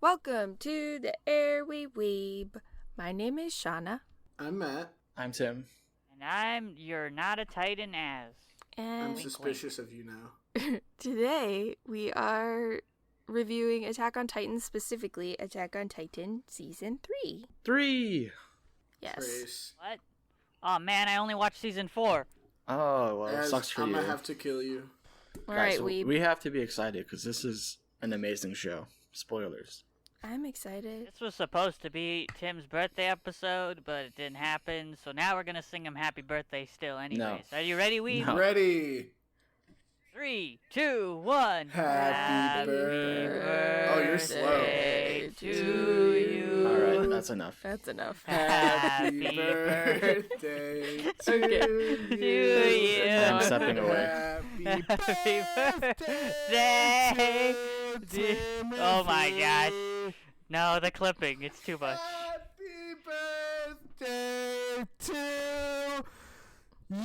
Welcome to the AIR We Weeb. My name is Shauna. I'm Matt. I'm Tim. And I'm You're Not a Titan As. And I'm suspicious of you now. today we are reviewing Attack on Titan, specifically Attack on Titan Season 3. 3! Yes. Trace. What? Oh man, I only watched season 4. Oh, well, it sucks for I'm you. gonna have to kill you. Alright, Guys, we have to be excited because this is an amazing show. Spoilers. I'm excited. This was supposed to be Tim's birthday episode, but it didn't happen, so now we're gonna sing him happy birthday still anyways. No. Are you ready, Weeb? No. Ready. 3, 2, 1. Happy birthday. Oh, you're slow. To you. Alright, that's enough. That's enough. Happy Happy birthday to Okay. you. you. I'm stepping away. Happy Happy birthday. birthday. Oh my gosh. No, the clipping. It's too much. Happy birthday to you.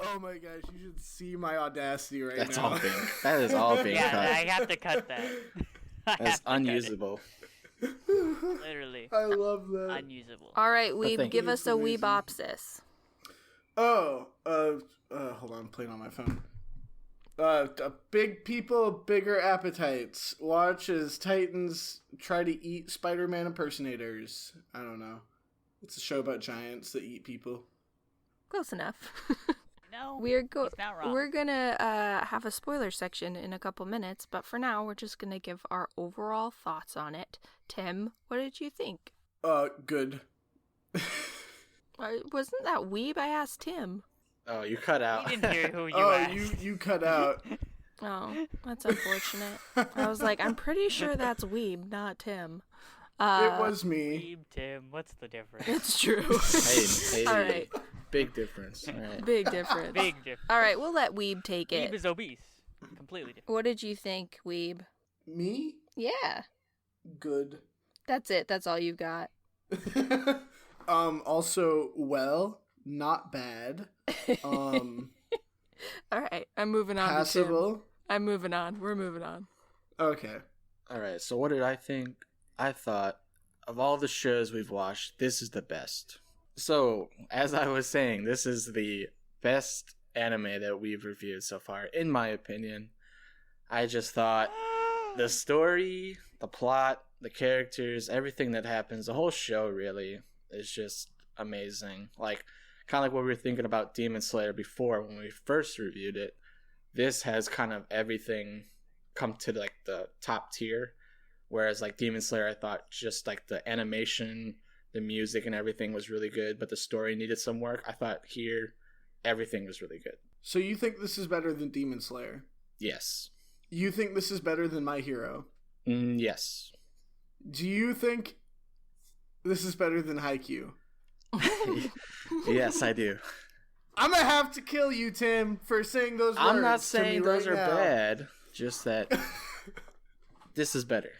Oh my gosh, you should see my audacity right That's now. all being. That is all being Yeah, cut. I have to cut that. I have That's to cut it. unusable. Literally. I love that. Unusable. Alright, Weeb, thank give you. us a Amazing. Weebopsis. Oh, hold on, I'm playing on my phone. Big people, bigger appetites. Watch as Titans try to eat Spider-Man impersonators. I don't know. It's a show about giants that eat people. Close enough. No, We're he's not wrong. We're gonna have a spoiler section in a couple minutes, but for now we're just gonna give our overall thoughts on it. Tim, what did you think? Good. Wasn't that Weeb? I asked Tim. Oh, you cut out. He didn't hear who you Oh, asked. you cut out. Oh, that's unfortunate. I was like, I'm pretty sure that's Weeb, not Tim. It was me. Weeb, Tim, what's the difference? It's true. Hey, All right. Big difference. All right. Big difference. Big difference. All right, we'll let Weeb take Weeb it. is obese. Completely different. What did you think, Weeb? Me? Yeah, Good. that's it. That's all you've got. Also, well, not bad. All right, I'm moving on to Tim. Passable. I'm moving on. We're moving on. Okay. All right, so what did I think? I thought, of all the shows we've watched, this is the best. So, as I was saying, this is the best anime that we've reviewed so far, in my opinion. I just thought the story, the plot, the characters, everything that happens, the whole show really is just amazing. Like, kind of like what we were thinking about Demon Slayer before when we first reviewed it. This has kind of everything come to like the top tier. Whereas like Demon Slayer, I thought just like the animation, the music and everything was really good, but the story needed some work. I thought here, everything was really good. So you think this is better than Demon Slayer? Yes. You think this is better than My Hero? Yes. Do you think this is better than Haikyuu? Yes, I do. I'm gonna have to kill you, Tim, for saying those words. I'm not to saying me those right are now. bad, just that this is better.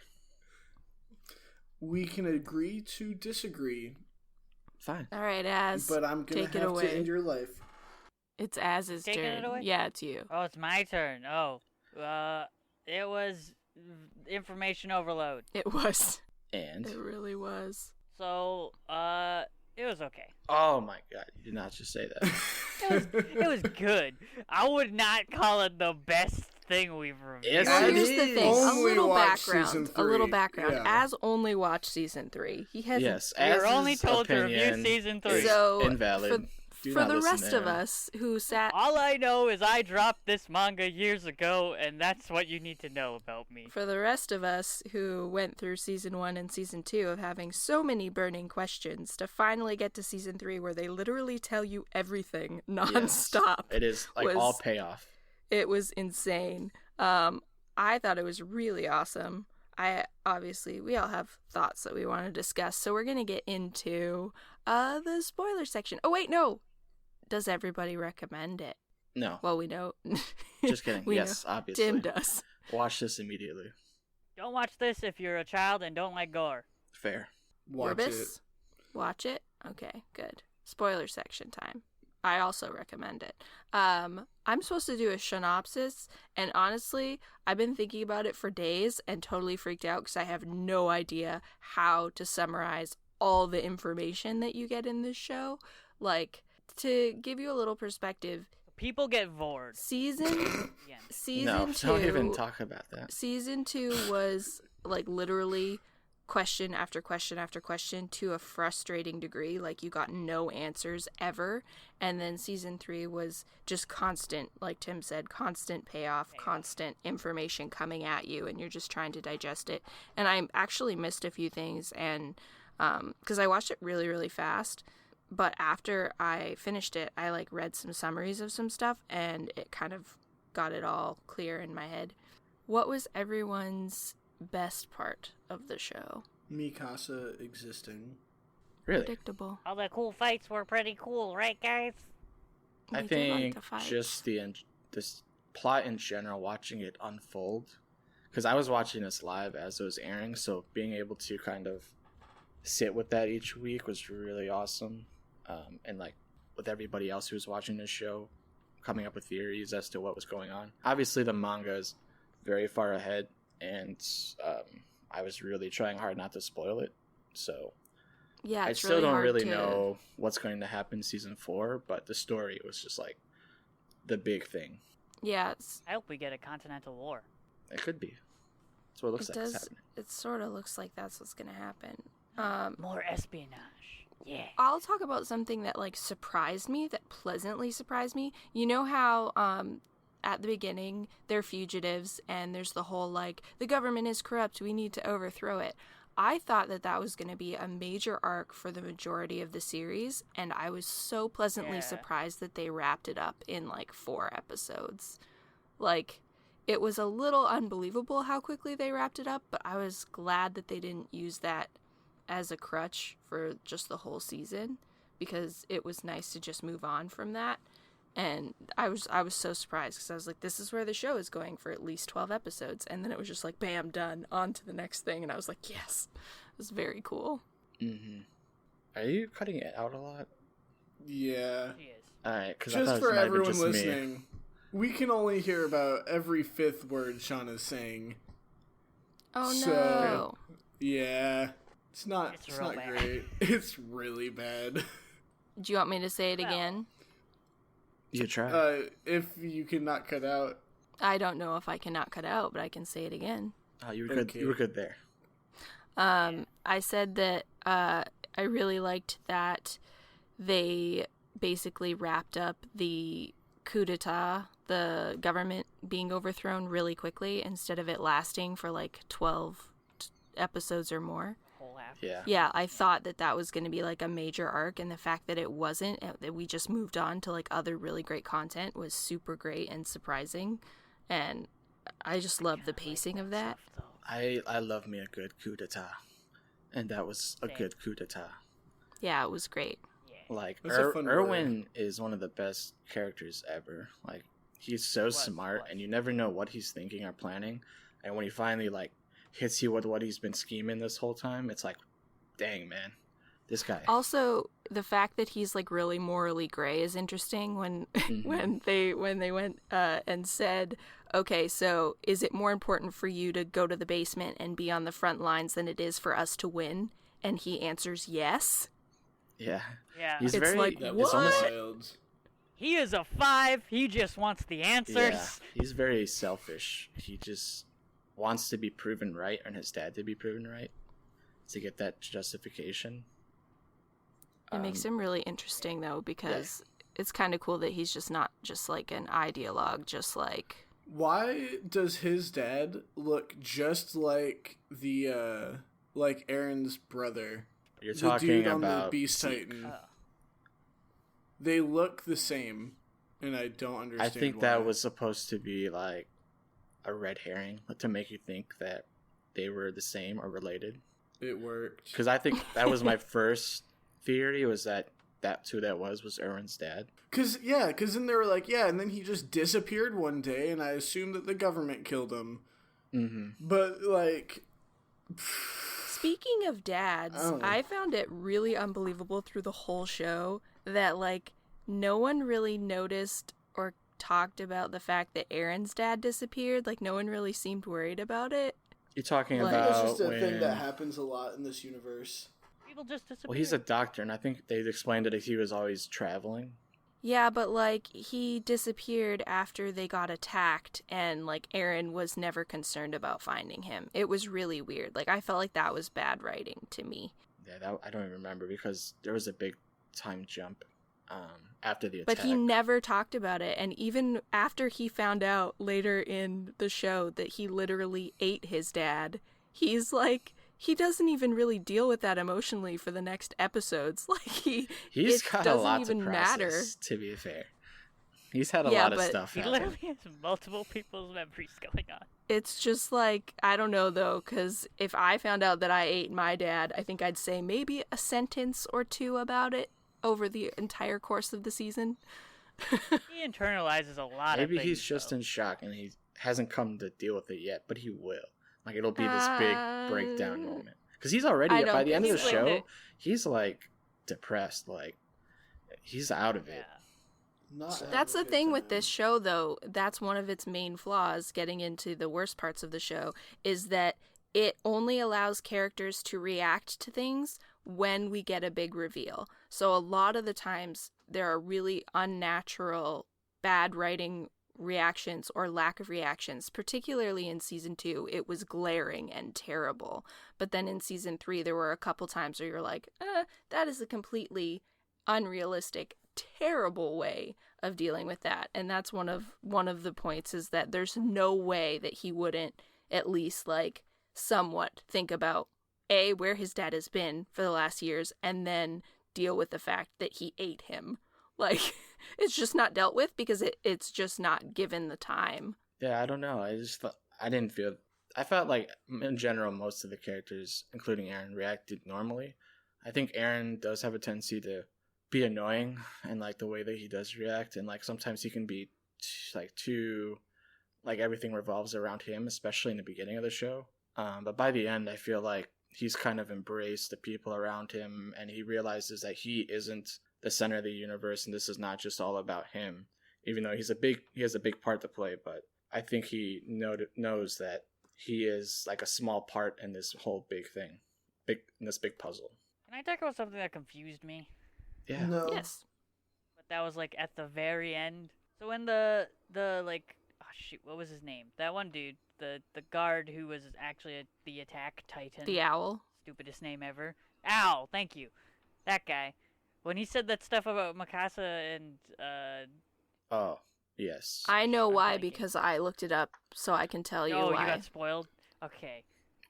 We can agree to disagree, Fine. All right, Az. but I'm gonna take it have away. to end your life. It's Az's Taking turn. it away? Yeah, it's you. Oh, it's my turn. Oh, it was information overload. It was. And It really was. So, it was okay. oh my god, you did not just say that. It was good. I would not call it the best thing we've reviewed. Yes, Well, it here's the is. thing. A Only little watched background. season A little 3. background. Yeah. Az only watched season 3. He has Yes, We were Az's only told to review opinion season 3. is So, invalid. Do for not the listen rest to of him. us who sat All I know is I dropped this manga years ago, and that's what you need to know about me. for the rest of us who went through season 1 and season 2 of having so many burning questions to finally get to season 3 where they literally tell you everything nonstop. It is like was- all payoff. It was insane. I thought it was really awesome. We all have thoughts that we want to discuss, so we're gonna get into the spoiler section. Oh wait, no. Does everybody recommend it? No, Well, we know. just kidding. We Yes, know. obviously. Tim does. Watch this immediately. Don't watch this if you're a child and don't like gore. Fair. Watch Orbis? Watch it? Okay, good. Spoiler section time. I also recommend it. I'm supposed to do a synopsis, and honestly, I've been thinking about it for days and totally freaked out because I have no idea how to summarize all the information that you get in this show. Like, to give you a little perspective, People get bored. season Yeah. season No, 2 don't even talk about that. Season 2 was like literally question after question after question to a frustrating degree. Like, you got no answers ever. And then season 3 was just constant, like Tim said, constant payoff, constant information coming at you, and you're just trying to digest it. And I actually missed a few things, and because I watched it really, really fast. But after I finished it, I like read some summaries of some stuff, and it kind of got it all clear in my head. What was everyone's best part of the show? Mikasa existing. Really? Predictable. All the cool fights were pretty cool, right, guys? I We did like think the fights. just this plot in general, watching it unfold, because I was watching this live as it was airing, so being able to kind of sit with that each week was really awesome. And like with everybody else who was watching this show, coming up with theories as to what was going on. Obviously, the manga is very far ahead, and I was really trying hard not to spoil it. So Yeah, I it's still really don't hard really to... know what's going to happen in season 4, but the story was just like the big thing. Yeah, it's, I hope we get a continental war. It could be. That's what it looks it like it's does. happening. It sort of looks like that's what's gonna happen. More espionage. Yeah. I'll talk about something that like surprised me, that pleasantly surprised me. You know how at the beginning they're fugitives and there's the whole like the government is corrupt, we need to overthrow it. I thought that that was going to be a major arc for the majority of the series, and I was so pleasantly Yeah. surprised that they wrapped it up in like 4 episodes. Like, it was a little unbelievable how quickly they wrapped it up, but I was glad that they didn't use that as a crutch for just the whole season, because it was nice to just move on from that. And I was so surprised because I was like, this is where the show is going for at least 12 episodes, and then it was just like, bam, done, on to the next thing, and I was like, yes, it was very cool. Mm-hmm. Are you cutting it out a lot? Yeah. She is. Alright, because I Just thought for it might have been everyone just me. listening, we can only hear about every 5th word Sean is saying. Oh So- no. Yeah. It's not It's real not bad. great. It's really bad. Do you want me to say it Well. again? You try. If you cannot cut out, I don't know if I cannot cut out, but I can say it again. Oh, you were good. okay. You were good there. I said that I really liked that they basically wrapped up the coup d'etat, the government being overthrown really quickly instead of it lasting for like 12 episodes or more. Whole half. Yeah. Yeah, I thought that that was going to be like a major arc, and the fact that it wasn't, that we just moved on to like other really great content was super great and surprising, and I just love the pacing of that. Stuff, though. I love me a good coup d'etat, and that was a Same. good coup d'etat. Yeah, it was great. Yeah. Like That's a fun Erwin is one of the best characters ever. Like, he's so Was. smart, and you never know what he's thinking or planning. And when he finally like hits you with what he's been scheming this whole time, it's like, dang man, this guy. Also, the fact that he's like really morally gray is interesting. When Mhm. when they went and said, okay, so is it more important for you to go to the basement and be on the front lines than it is for us to win? And he answers yes. Yeah, Yeah. he's It's very. like, that it's was almost wild. He is a 5. He just wants the answers. yeah. He's very selfish. He just wants to be proven right, and his dad to be proven right, to get that justification. It makes him really interesting though, because it's kind of cool that he's just not just like an ideologue, just like Why does his dad look just like the like Aaron's brother? You're The talking dude on about the Beast Zeke. Titan. Oh. They look the same, and I don't understand. I think why. that was supposed to be like a red herring to make you think that they were the same or related. It worked. Because I think that was my first theory, was that that's who that was Erwin's dad. Cause then they were like, yeah, and then he just disappeared one day, and I assumed that the government killed him. Mm-hmm. But like, Speaking of dads, Oh. I found it really unbelievable through the whole show that like no one really noticed or talked about the fact that Aaron's dad disappeared. Like, no one really seemed worried about it. You're talking Like- about It's just a when... thing that happens a lot in this universe. People just disappear. Well, he's a doctor, and I think they explained that he was always traveling. Yeah, but, like, he disappeared after they got attacked, and, like, Aaron was never concerned about finding him. It was really weird. Like, I felt like that was bad writing to me. Yeah, I don't even remember because there was a big time jump after the attack. But he never talked about it, and even after he found out later in the show that he literally ate his dad, he's like, he doesn't even really deal with that emotionally for the next episodes. Like, He's it got a doesn't lot even to matter. process, to be fair. He's had a Yeah, lot of but stuff He happen. literally has multiple people's memories going on. It's just like, I don't know though, because if I found out that I ate my dad, I think I'd say maybe a sentence or two about it over the entire course of the season. He internalizes a lot of Maybe things. he's just though. in shock and he hasn't come to deal with it yet, but he will. Like, it'll be this big breakdown moment. Because he's already, I don't by the end of the think so. show, he's like depressed. Like, he's out of it. Yeah. Not That's the having a good thing with time. this show, though. That's one of its main flaws, getting into the worst parts of the show, is that it only allows characters to react to things when we get a big reveal. So a lot of the times, there are really unnatural, bad writing reactions or lack of reactions. Particularly in season 2, it was glaring and terrible. But then in season 3, there were a couple times where you're like, that is a completely unrealistic, terrible way of dealing with that. And that's one of the points, is that there's no way that he wouldn't at least like somewhat think about where his dad has been for the last years, and then deal with the fact that he ate him. Like, it's just not dealt with because it's just not given the time. Yeah, I don't know. I felt like, in general, most of the characters, including Aaron, reacted normally. I think Aaron does have a tendency to be annoying, and like the way that he does react, and like sometimes he can be too like everything revolves around him, especially in the beginning of the show. But by the end, I feel like he's kind of embraced the people around him, and he realizes that he isn't the center of the universe, and this is not just all about him. Even though he has a big part to play, but I think he knows that he is like a small part in this whole big thing, in this big puzzle. Can I talk about something that confused me? Yeah. No. Yes. But that was like at the very end. So when the like, oh shoot, what was his name? That one dude, the guard who was actually the attack titan. The owl. Stupidest name ever. Ow, thank you. That guy. When he said that stuff about Mikasa and Oh, yes. I know I'm why, blanking. because I looked it up, so I can tell you oh, why. you got spoiled? Okay.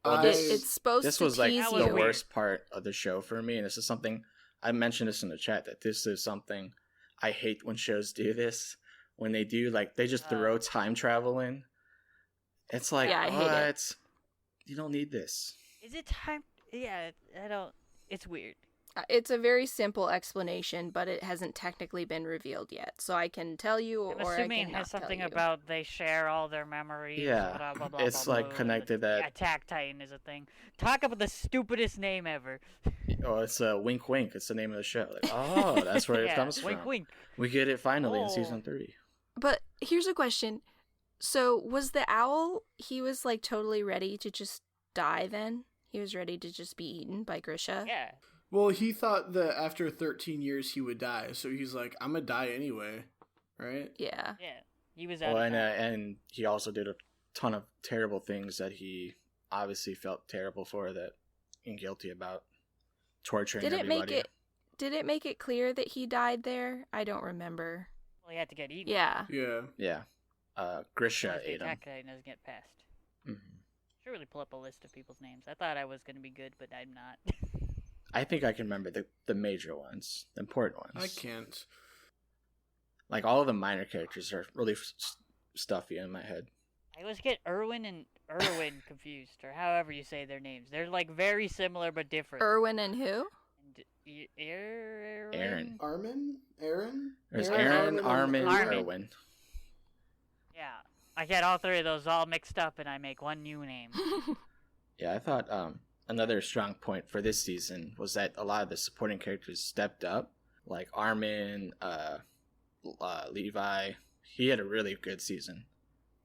Well, It's supposed this to was like tease That the was you. weird. worst part of the show for me, and this is something I mentioned this in the chat, that this is something I hate when shows do this. When they do, like, they just throw time travel in. It's like, Yeah, I hate it. what? You don't need this. Is it time? Yeah, I don't. It's weird. It's a very simple explanation, but it hasn't technically been revealed yet. So I can tell you, I'm or I assuming can it not has tell something you. about they share all their memories. Yeah, blah, blah, blah, it's blah, like blah, connected the that- Attack Titan is a thing. Talk about the stupidest name ever. Oh, it's a wink wink. It's the name of the show. Like, oh, that's where it Yeah, comes wink, from. wink. We get it finally in Oh. season 3. But here's a question. So was the owl, he was like totally ready to just die then? He was ready to just be eaten by Grisha? Yeah. Well, he thought that after 13 years he would die, so he's like, I'm gonna die anyway, right? Yeah. Yeah. He was out Well, of time. and he also did a ton of terrible things that he obviously felt terrible for, and guilty about, torturing Did it everybody. make it clear that he died there? I don't remember. Well, he had to get eaten. Yeah. Yeah. Yeah. Grisha Otherwise the ate him. Attack Titan doesn't get passed. Mhm. Should really pull up a list of people's names. I thought I was gonna be good, but I'm not. I think I can remember the major ones, the important ones. I can't. Like, all of the minor characters are really stuffy in my head. I always get Erwin and Erwin confused, or however you say their names. They're like very similar but different. Erwin and who? And Aaron. Aaron? Aaron? There's Aaron, Aaron, and Armin, Armin. Erwin. Yeah, I get all three of those all mixed up, and I make one new name. Yeah, I thought another strong point for this season was that a lot of the supporting characters stepped up. like Armin, Levi. He had a really good season,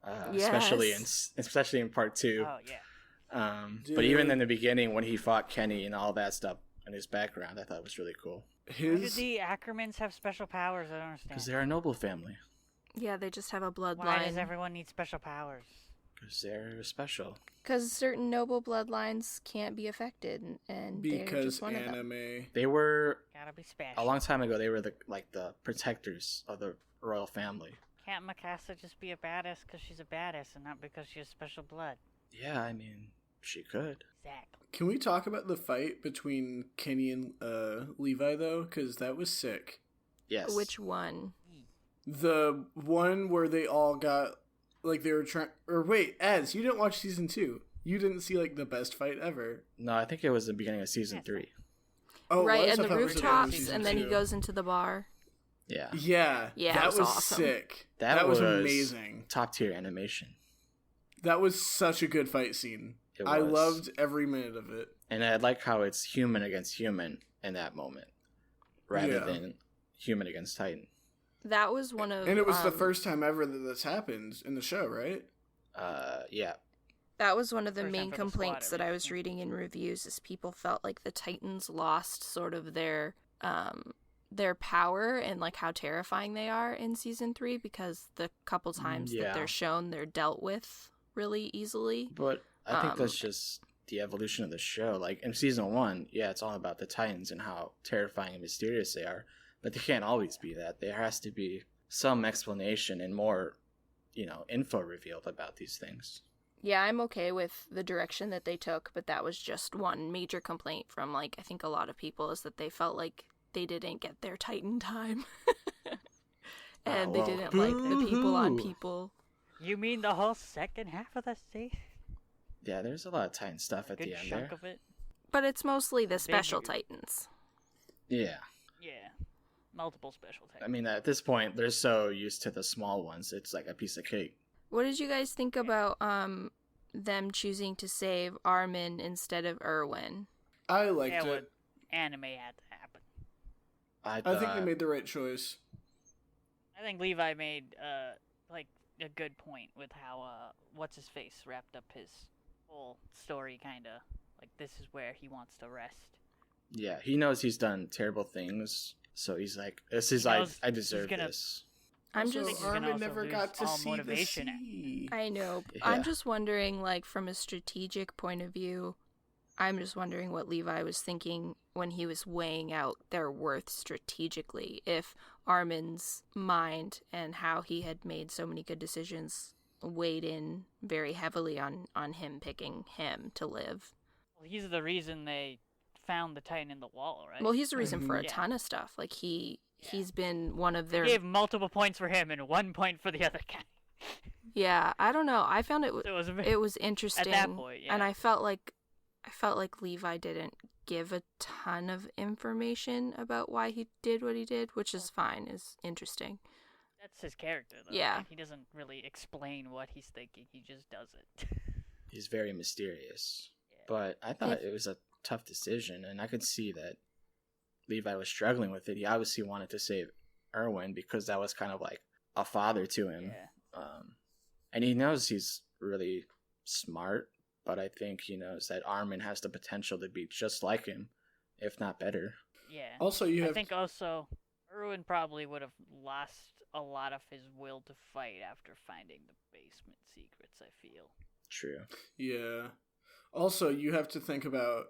especially in part 2. Oh yeah. But even in the beginning when he fought Kenny and all that stuff in his background, I thought it was really cool. Why do the Ackermans have special powers? I don't understand. Because they're a noble family. Yeah, they just have a bloodline. Why does everyone need special powers? Because they're special. Because certain noble bloodlines can't be affected, and they're Because just one of them. anime. They were Gotta be special. a long time ago. They were the protectors of the royal family. Can't Mikasa just be a badass because she's a badass and not because she has special blood? Yeah, I mean, she could. Exactly. Can we talk about the fight between Kenny and Levi though? Because that was sick. Yes. Which one? The one where they all got like they were trying. Or wait, Az, you didn't watch season 2. You didn't see like the best fight ever. No, I think it was the beginning of season 3. Oh, Right, was? and I the thought it was rooftops, season and then he 2. goes into the bar. Yeah. Yeah, Yeah, that it was was awesome. sick. That was was amazing. Top tier animation. That was such a good fight scene. It I was. loved every minute of it. And I like how it's human against human in that moment, rather Yeah. than human against Titan. That was one of... And it was the first time ever that this happened in the show, right? Yeah. That was one of the First time main for the complaints squad, that at I least. was reading in reviews, is people felt like the Titans lost sort of their power and like how terrifying they are in season 3, because the couple times Yeah. that they're shown, they're dealt with really easily. But I think that's just the evolution of the show. Like in season 1, yeah, it's all about the Titans and how terrifying and mysterious they are. But they can't always be that. There has to be some explanation and more, info revealed about these things. Yeah, I'm okay with the direction that they took, but that was just one major complaint from, like, I think a lot of people, is that they felt like they didn't get their Titan time. And they didn't like the people on people. You mean the whole second half of the season? Yeah, there's a lot of Titan stuff at Good the end chunk there. of it. But it's mostly the special Big- Titans. Yeah. Yeah. Multiple special I techniques. mean, at this point, they're so used to the small ones, it's like a piece of cake. What did you guys think about them choosing to save Armin instead of Erwin? I liked Yeah, it. what anime had to happen. I think they made the right choice. I think Levi made like a good point with how what's his face wrapped up his whole story, kinda like this is where he wants to rest. Yeah, he knows he's done terrible things, so he's like, "This is He knows I deserve he's gonna- this." I'm Also, just... he's gonna Armin also never lose got to all see motivation. the sea. I know. Yeah. I'm just wondering, like, from a strategic point of view, I'm just wondering what Levi was thinking when he was weighing out their worth strategically. If Armin's mind and how he had made so many good decisions weighed in very heavily on him picking him to live. Well, he's the reason they found the Titan in the wall, right? Well, he's the reason for a Yeah. ton of stuff. Like, he's been one of their... They gave multiple points for him and 1 point for the other guy. Yeah, I don't know. I found it So it was interesting. point, And yeah. I felt like Levi didn't give a ton of information about why he did what he did, which is fine, is interesting. That's his character, though. Yeah. Right? He doesn't really explain what he's thinking. He just does it. He's very mysterious. Yeah. But I thought it was a tough decision, and I could see that Levi was struggling with it. He obviously wanted to save Erwin because that was kind of like a father to him. Yeah. And he knows he's really smart, but I think he knows that Armin has the potential to be just like him, if not better. Yeah. Also, you I have think also Erwin probably would have lost a lot of his will to fight after finding the basement secrets, I feel. True. Yeah. Also, you have to think about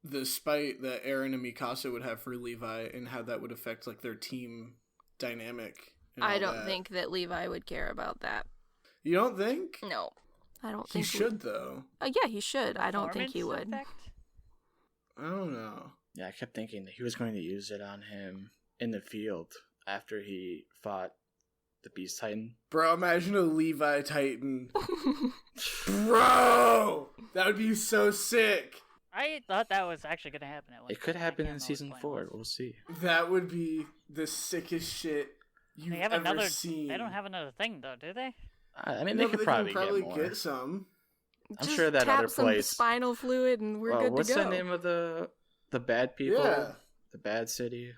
the spite that Eren and Mikasa would have for Levi and how that would affect like their team dynamic. and I all don't that. think that Levi would care about that. You don't think? No. I don't He think should though. Yeah, he should. I don't think he Performance would. effect? I don't know. Yeah, I kept thinking that he was going to use it on him in the field after he fought the Beast Titan. Bro, imagine a Levi Titan. Bro! That would be so sick. I thought that was actually going to happen at one It could point. I happen can't in remember season what 4. point it was. We'll see. That would be the sickest shit you've They have ever another. seen. They don't have another thing though, do they? I mean, No, they but could can probably get more. get some. I'm Just sure that tap other some place. spinal fluid and we're Well, good what's to go. the name of the bad people? Yeah. the bad city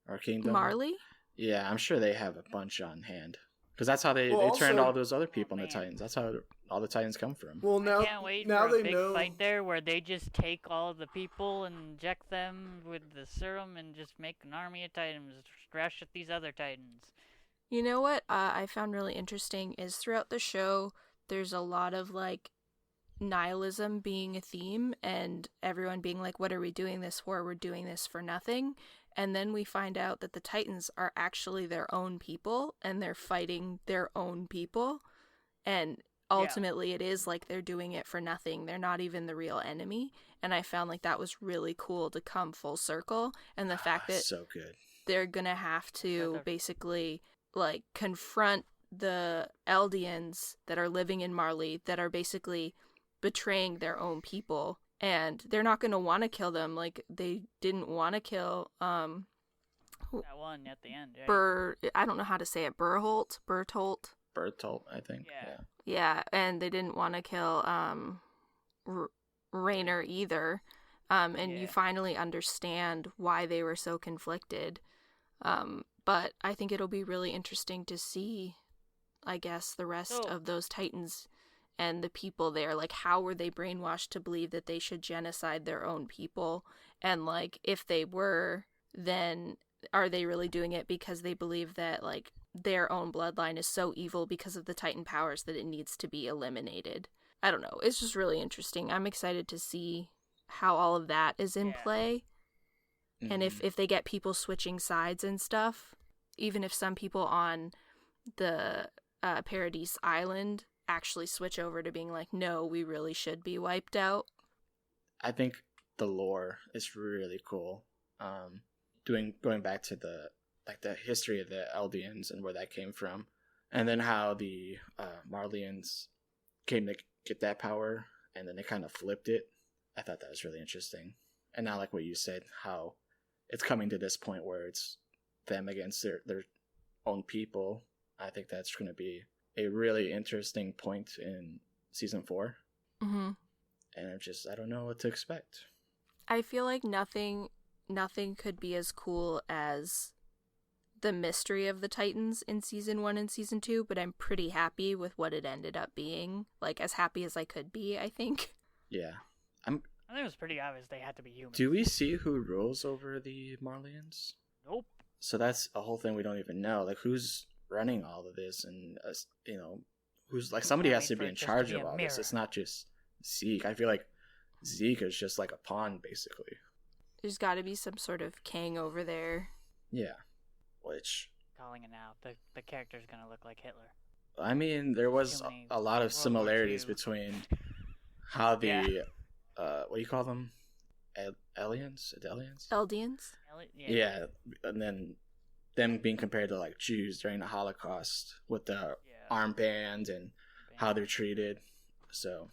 or kingdom. Marley? Yeah, I'm sure they have a bunch on hand. Because that's how they Well, turned also- all those other people into man. Titans. That's how all the Titans come from. Well, now I can't wait now for a they big know. fight there where they just take all of the people and inject them with the serum and just make an army of Titans rush at these other Titans. You know what I found really interesting is throughout the show, there's a lot of like nihilism being a theme and everyone being like, what are we doing this for? We're doing this for nothing. And then we find out that the Titans are actually their own people and they're fighting their own people. And ultimately it is like they're doing it for nothing. They're not even the real enemy. And I found like that was really cool to come full circle. And the fact that so good. they're gonna have to basically like confront the Eldians that are living in Marley that are basically betraying their own people, and they're not gonna want to kill them. Like they didn't want to kill That one at the end, right? I don't know how to say it, Bertolt, I think. Yeah. yeah, and they didn't want to kill Rainer either. And you finally understand why they were so conflicted. But I think it'll be really interesting to see, I guess, the rest of those Titans and the people there. Like, how were they brainwashed to believe that they should genocide their own people? And, like, if they were, then are they really doing it because they believe that, like, their own bloodline is so evil because of the Titan powers that it needs to be eliminated? I don't know. It's just really interesting. I'm excited to see how all of that is in play. Mm-hmm. And if they get people switching sides and stuff, even if some people on the Paradise Island actually switch over to being like, no, we really should be wiped out. I think the lore is really cool. Going back to the history of the Eldians and where that came from, and then how the Marleyans came to get that power, and then they kind of flipped it. I thought that was really interesting. And now, like what you said, how it's coming to this point where it's them against their own people. I think that's going to be a really interesting point in season 4. Mm-hmm. And I don't know what to expect. I feel like nothing could be as cool as the mystery of the Titans in season 1 and season 2, but I'm pretty happy with what it ended up being. Like, as happy as I could be, I think. Yeah. I think it was pretty obvious they had to be human. Do we see who rules over the Marleyans? Nope. So that's a whole thing we don't even know. Like, who's running all of this? And, who's, like, somebody has to be in charge of all this. It's not just Zeke. I feel like Zeke is just like a pawn, basically. There's got to be some sort of Kang over there. Yeah. Which... Calling it now. The character's gonna look like Hitler. I mean, there was a lot of similarities between how the... what do you call them? Aliens? Eldians? Yeah, and then them being compared to like Jews during the Holocaust with the armband and how they're treated. So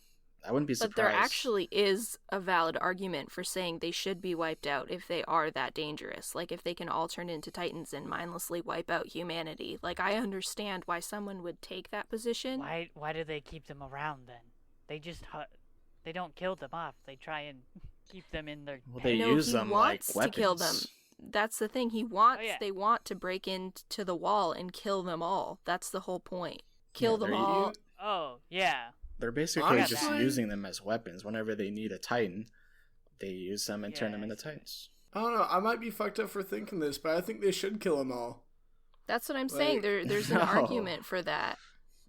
I wouldn't be surprised. But there actually is a valid argument for saying they should be wiped out if they are that dangerous. Like, if they can all turn into Titans and mindlessly wipe out humanity. Like, I understand why someone would take that position. Why do they keep them around then? They don't kill them off. They try and keep them in their... Well, they use them like weapons. To kill them. That's the thing. They want to break into the wall and kill them all. That's the whole point. Kill them all. Oh, yeah. They're basically just using them as weapons. Whenever they need a Titan, they use them and turn them into Titans. I don't know. I might be fucked up for thinking this, but I think they should kill them all. That's what I'm saying. There's an argument for that.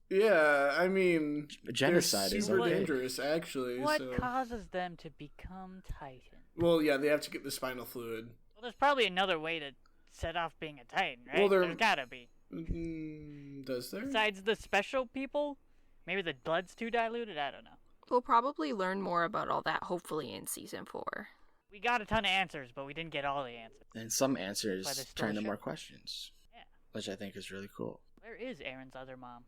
Yeah, I mean, genocide is super dangerous, actually. What causes them to become Titans? Well, yeah, they have to get the spinal fluid. Well, there's probably another way to set off being a Titan, right? Well, there's gotta be. Does there? Besides the special people? Maybe the blood's too diluted? I don't know. We'll probably learn more about all that, hopefully, in season 4. We got a ton of answers, but we didn't get all the answers. And some answers turn to more questions. Yeah. Which I think is really cool. Where is Aaron's other mom?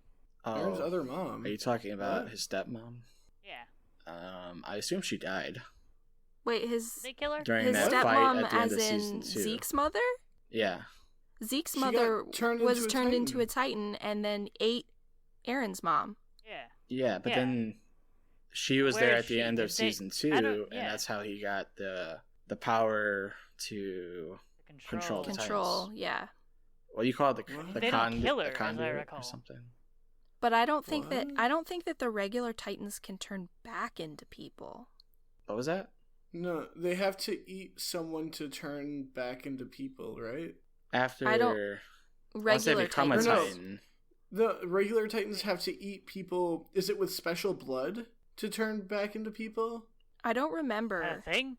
Aaron's other mom? Are you talking about his stepmom? Yeah. I assume she died. Wait, Did they kill her? During his that stepmom fight at the end as of season 2. Zeke's mother? Yeah. Zeke's mother was turned into a Titan and then ate Aaron's mom. Yeah. Yeah, but then she was there at the end of season 2, and that's how he got the power to Control. the Control, Titans. yeah. What do you call it? What? The They don't kill her, the as I conduit recall. or something? But I don't think What? that the regular Titans can turn back into people. What was that? No, they have to eat someone to turn back into people, right? After I don't- once they Regular become a Titans. No. Titan. The regular Titans have to eat people. Is it with special blood to turn back into people? I don't remember. A thing?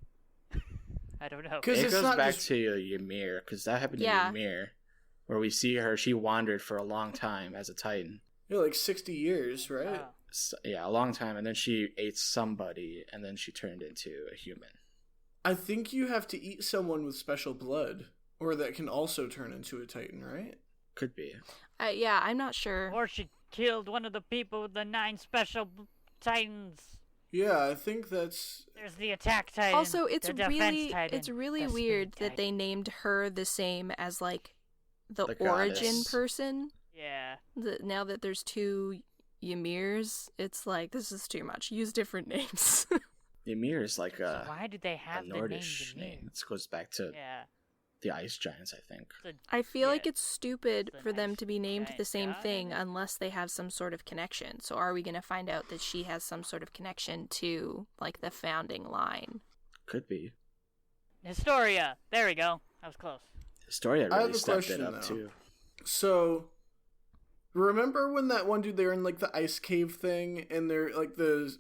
I don't know. 'Cause It it's goes not back just- to Ymir, because that happened Yeah. to Ymir, where we see her. She wandered for a long time as a Titan. Yeah, like 60 years, right? Oh. So, yeah, a long time, and then she ate somebody, and then she turned into a human. I think you have to eat someone with special blood, or that can also turn into a Titan, right? Could be. Yeah, I'm not sure. Or she killed one of the people with the 9 special Titans. Yeah, I think that's. There's the attack Titan. Also, it's the defense really Titan, it's really the speed weird that Titan. they named her the same as like the The origin goddess. person. Yeah. Now that there's 2 Ymirs, it's like this is too much. Use different names. Ymir is like So a why did they have the name Nordish Ymir? name. It goes back to Yeah. the ice giants, I think. I feel like Yeah. it's stupid It's a for them nice to be named giant the same god, thing isn't it? unless they have some sort of connection. So are we going to find out that she has some sort of connection to like the founding line? Could be. Historia. There we go. That was close. Historia I have really a stepped question, it up though. too. So, remember when that one dude, they were in like the ice cave thing, and they're like the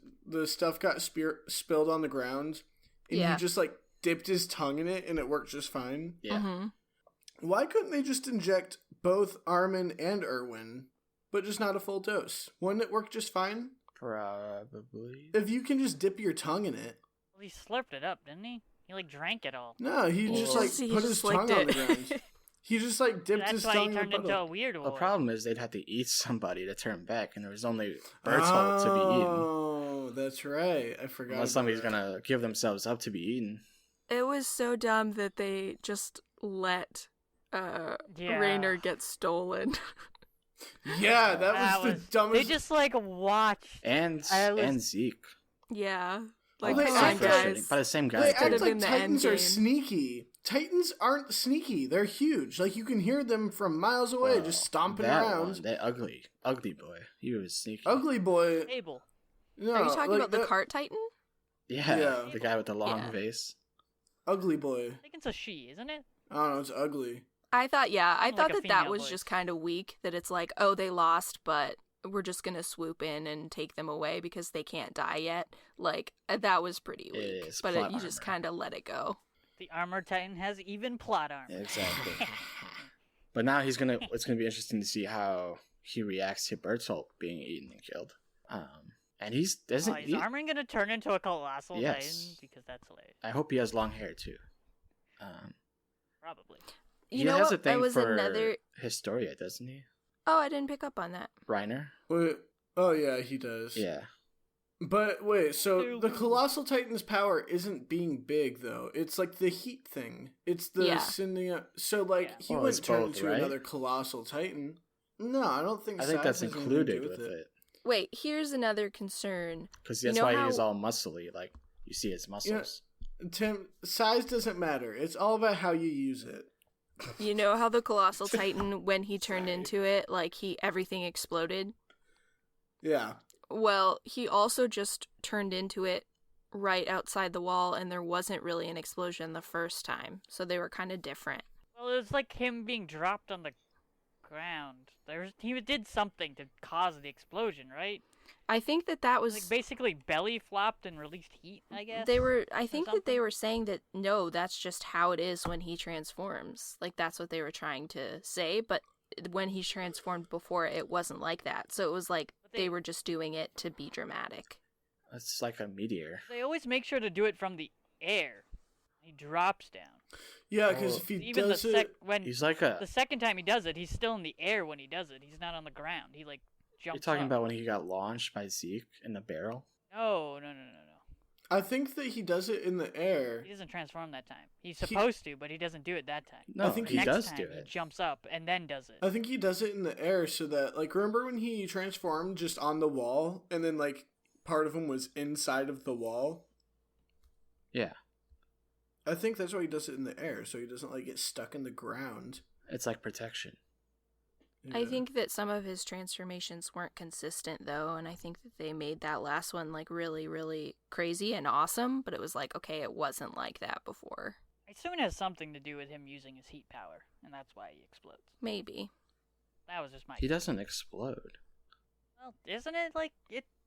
stuff got spilled on the ground, and Yeah. he just like dipped his tongue in it, and it worked just fine. Yeah. Mhm. Why couldn't they just inject both Armin and Erwin, but just not a full dose? Wouldn't it work just fine? Probably. If you can just dip your tongue in it. Well, he slurped it up, didn't he? He like drank it all. No, he Well, just like He put just his licked tongue on the it. ground. He just like dipped That's his why tongue he turned in the into a puddle. weird boy. The problem is they'd have to eat somebody to turn back, and there was only Bertolt to be eaten. Oh, that's right. I forgot. Unless about somebody's that. gonna give themselves up to be eaten. It was so dumb that they just let Yeah. Raynor get stolen. Yeah, that was the They dumbest. just like watched. And I was- and Zeke. Yeah. Well, Like, they come act on, like- frustrating. guys. By the same They guy. could act have like been the Titans are endgame. sneaky. Titans aren't sneaky. They're huge. Like you can hear them from miles away, just stomping that around. One, that ugly boy. He was sneaky. Ugly boy. Abel. No, Are you talking like about the that- cart titan? Yeah, Yeah. the guy with the long Yeah. face. Ugly boy. I think it's a she, isn't it? I don't know. It's ugly. I thought, yeah, I Like thought a that female was voice. just kind of weak. That it's like, oh, they lost, but we're just gonna swoop in and take them away because they can't die yet. Like that was pretty It weak. is But plot you just armor. kind of let it go. The armored titan has even plot armor. Yeah, exactly. But now it's gonna be interesting to see how he reacts to Bertolt being eaten and killed. And he's doesn't. Is armor gonna turn into a colossal Yes. titan? Because that's hilarious. I hope he has long hair too. Probably. You he know has what? a thing It was for another. Historia, doesn't he? Oh, I didn't pick up on that. Reiner. Wait, oh yeah, he does. Yeah. But wait, so the Colossal Titan's power isn't being big though. It's like the heat thing. It's the Yeah. sending up. So like Yeah. he Well, it's wouldn't turn both, into right? another Colossal Titan. No, I don't think. I think size that's has anything to included do with it Wait, here's another concern. because You that's know why he's how- all muscly. Like you see his muscles. Tim, size doesn't matter. It's all about how you use it. You know how the Colossal Titan, when he turned Sorry. into it, like everything exploded? Yeah. Well, he also just turned into it right outside the wall, and there wasn't really an explosion the first time. So they were kind of different. Well, it was like him being dropped on the ground. He did something to cause the explosion, right? I think that was Like basically belly flopped and released heat. I guess they were. I think that they something? were saying that no, that's just how it is when he transforms. Like that's what they were trying to say. But when he transformed before, it wasn't like that. So it was like But they they- were just doing it to be dramatic. It's like a meteor. They always make sure to do it from the air. He drops down. Yeah, because Oh. if he Even does the it, when He's like a. the second time he does it, he's still in the air when he does it. He's not on the ground. He like You're jumps. talking up. about when he got launched by Zeke in the barrel. No. I think that he does it in the air. He doesn't transform that time. He's supposed to, but he doesn't do it that time. No, think The he next does time, do He it. jumps up and then does it. I think he does it in the air so that, like, remember when he transformed just on the wall, and then like part of him was inside of the wall. Yeah. I think that's why he does it in the air, so he doesn't like get stuck in the ground. It's like protection. I Yeah. think that some of his transformations weren't consistent, though, and I think that they made that last one, like, really, really crazy and awesome, but it was like, okay, it wasn't like that before. I assume it has something to do with him using his heat power, and that's why he explodes. Maybe. That was just my. He doesn't explode. Well, isn't it like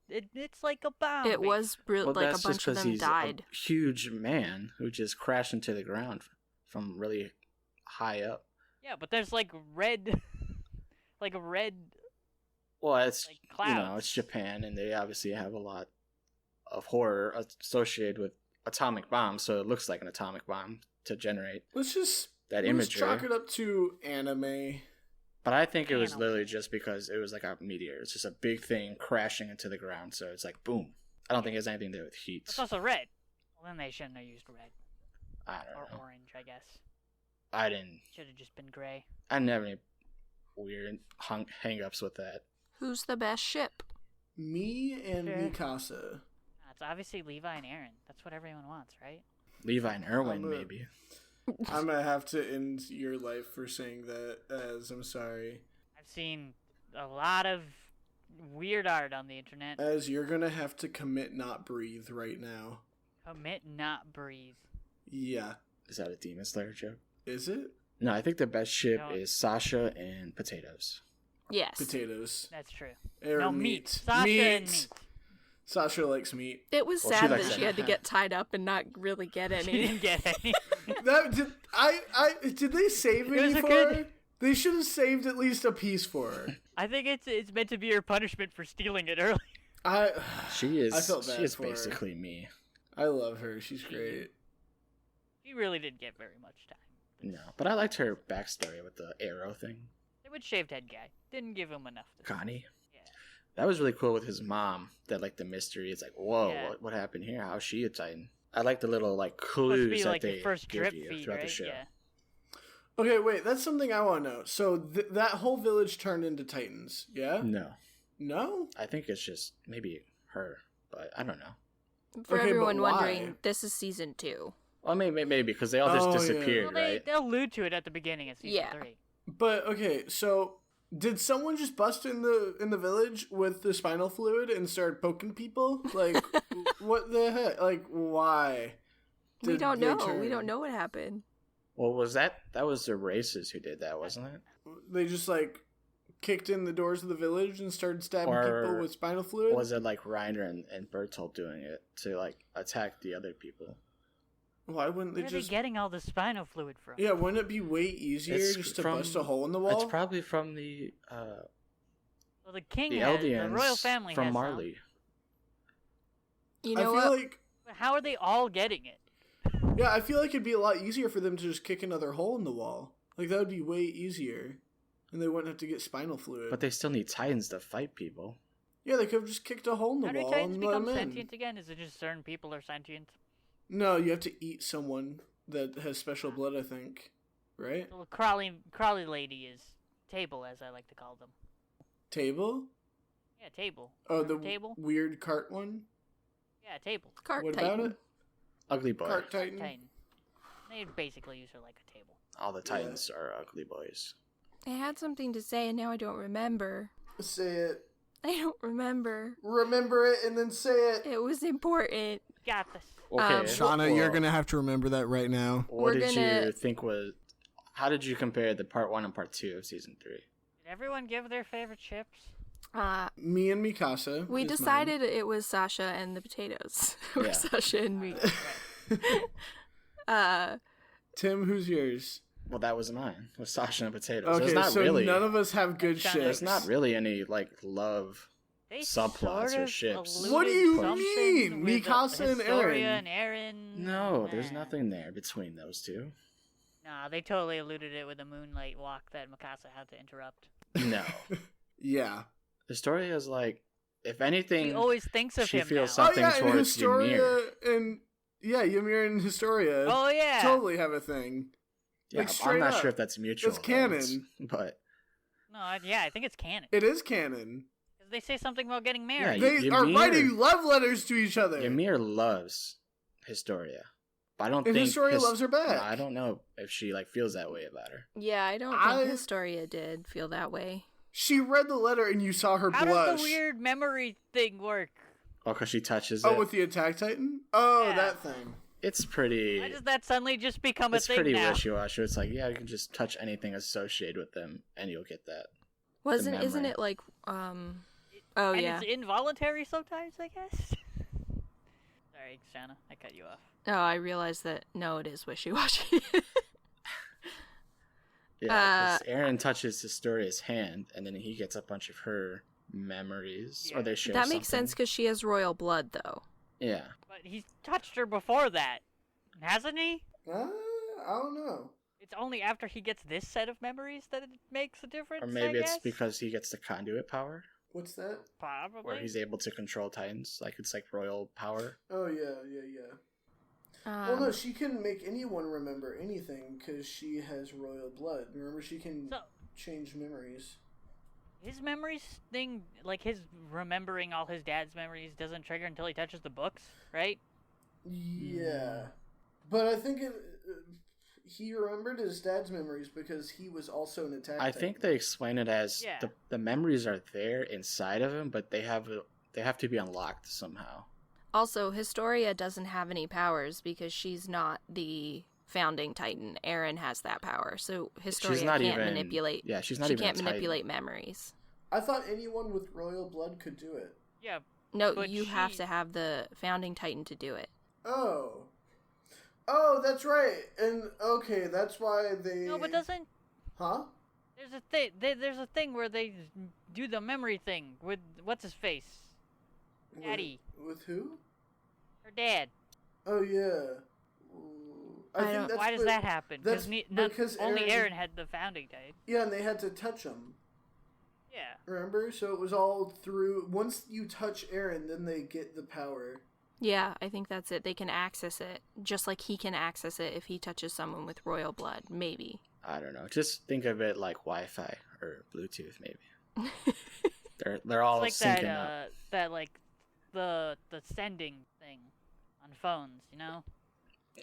it's like a bomb? It was Well, like a that's just bunch of because them he's died. a huge man who just crashed into the ground from really high up. Yeah, but there's like red, like a red. Well, it's Like clouds. it's Japan, and they obviously have a lot of horror associated with atomic bombs, so it looks like an atomic bomb to generate Let's just that let's imagery. chalk it up to anime. But I think it was Damn. literally just because it was like a meteor. It's just a big thing crashing into the ground, so it's like boom. I don't think it has anything to do with heat. It's also red. Well, then they shouldn't have used red I or don't know. orange. I guess I didn't. should have just been gray. I didn't have any weird hang-ups with that. Who's the best ship? Me and Sure. Mikasa. It's obviously Levi and Aaron. That's what everyone wants, right? Levi and Erwin, I'm a- maybe. I'm gonna have to end your life for saying that, as I'm sorry. I've seen a lot of weird art on the internet. As you're gonna have to commit not breathe right now. Commit, not breathe. Yeah. Is that a Demon Slayer joke? Is it? No, I think the best ship No. is Sasha and Potatoes. Yes. Potatoes. That's true. Or No, meat. Sasha and meat. Sasha likes meat. It was Well, she sad likes that that. she had to get tied up and not really get She any. didn't get any. That did did they save It any was a for good- her? They should have saved at least a piece for her. I think it's meant to be her punishment for stealing it early. I She is. I felt bad She is for her. basically me. I love her. She's great. She really didn't get very much time. No, but I liked her backstory with the arrow thing. They would shaved head guy. Didn't give him enough. To Connie. Yeah. That was really cool with his mom. That like the mystery. It's like, whoa, Yeah. what happened here? How's she a Titan? I like the little like Supposed to clues be that like they the first give drip you feed, throughout right? the show. Yeah. Okay, wait. That's something I want to know. So that whole village turned into Titans. Yeah. No, No. I think it's just maybe her, but I don't know. For Okay, but everyone why? wondering, this is season 2. Well, maybe because they all just Oh, yeah. disappeared, Well, right? they allude to it at the beginning of season Yeah. 3. But okay, so did someone just bust in the village with the spinal fluid and start poking people? Like, what the heck? Like, why? We did don't they know. We turn? don't know what happened. Well, was that was the races who did that, wasn't it? They just like kicked in the doors of the village and started stabbing Or people with spinal fluid. Was it like Reiner and Bertolt doing it to like attack the other people? Why wouldn't they Where are just? they getting all the spinal fluid from? Yeah, wouldn't it be way easier It's just to from- bust a hole in the wall? It's probably from the Well, the king the has, Eldians the royal family from has some. Marley. You I know feel what? like But how are they all getting it? yeah, I feel like it'd be a lot easier for them to just kick another hole in the wall. Like that would be way easier, and they wouldn't have to get spinal fluid. But they still need Titans to fight people. yeah, they could have just kicked a hole in the How do wall Titans and let become them in. sentient again? Is it just certain people are sentient? No, you have to eat someone that has special blood, I think. Right? The little crawly lady is Table, as I like to call them. Table? Yeah, Table. Oh, the Remember Table? weird cart one? Yeah, Table. Cart What Titan. about it? Ugly boy. Cart Titan? Titan. They basically use her like a table. All the Titans are ugly boys. I had something to say and now I don't remember. Say it. I don't remember. Remember it and then say it. It was important. Got this. Okay, Shauna, you're well, gonna have to remember that right now. What We're did gonna- you think was? How did you compare the part 1 and part 2 of season 3? Did everyone give their favorite chips? Me and Mikasa. We is decided it was Sasha and the potatoes. or Yeah. Sasha and me. mine. Tim, who's yours? Well, that was mine. With Sasha and potatoes. Okay, There's not so really. none of us have good There's ships. There's not really any like love. They Subplots sort or of ships. What do you alluded mean? something with Mikasa and Historia Eren. and Eren. No, there's Nah. nothing there between those two. Nah, they totally alluded it with a moonlight walk that Mikasa had to interrupt. No. Yeah. Historia is like, if She anything, always thinks of she him feels now. something oh yeah, and towards Historia Ymir. and yeah, Ymir and Historia Oh yeah. totally have a thing. Yeah, like, I'm straight not up. sure if that's mutual. It's though. It's- canon. but No, yeah, I think it's canon. It is canon. 'Cause they say something about getting married. Yeah, They Ymir- are writing love letters to each other. Ymir loves Historia. But I don't And think Historia loves her back. I don't know if she like feels that way about her. Yeah, I don't think Historia did feel that way. She read the letter and you saw her How blush. does the weird memory thing work? Oh, because she touches Oh, it. with the Attack Titan? Oh, Yeah. that thing. It's pretty. Why does that suddenly just become a It's thing pretty now? wishy-washy. It's like, yeah, you can just touch anything associated with them, and you'll get that. Isn't it like oh and yeah. it's involuntary sometimes, I guess. Sorry, Shanna, I cut you off. Oh, I realized that no, it is wishy-washy. Yeah, 'cause Aaron touches Historia's hand, and then he gets a bunch of her memories, or they share That makes something. sense because she has royal blood, though. Yeah. But he's touched her before that, hasn't he? I don't know. It's only after he gets this set of memories that it makes a difference. Or maybe I it's guess? because he gets the conduit power, What's that? Probably. where he's able to control Titans. Like, it's like royal power. Oh, yeah. Well, no, she can make anyone remember anything because she has royal blood. Remember, she can change memories. His memories thing, like his remembering all his dad's memories, doesn't trigger until he touches the books, right? Yeah. But I think he remembered his dad's memories because he was also an attack I Titan. think they explain it as the memories are there inside of him, but they have to be unlocked somehow. Also, Historia doesn't have any powers because she's not the founding Titan. Aaron has that power, so Historia can't manipulate. Yeah, she's not she even. She can't manipulate memories. I thought anyone with royal blood could do it. Yeah. No, you have to have the founding Titan to do it. Oh, that's right. And okay, that's why they. No, but doesn't. Huh? There's a thing. There's a thing where they do the memory thing with what's his face. Daddy. With who? Her dad. Oh yeah. Why does that happen? Because only Aaron had the founding Titan. Yeah, and they had to touch him. Yeah. Remember? So it was all through. Once you touch Aaron, then they get the power. Yeah, I think that's it. They can access it, just like he can access it if he touches someone with royal blood. Maybe. I don't know. Just think of it like Wi-Fi or Bluetooth, maybe. they're all it's like syncing up. That like the sending thing on phones, you know?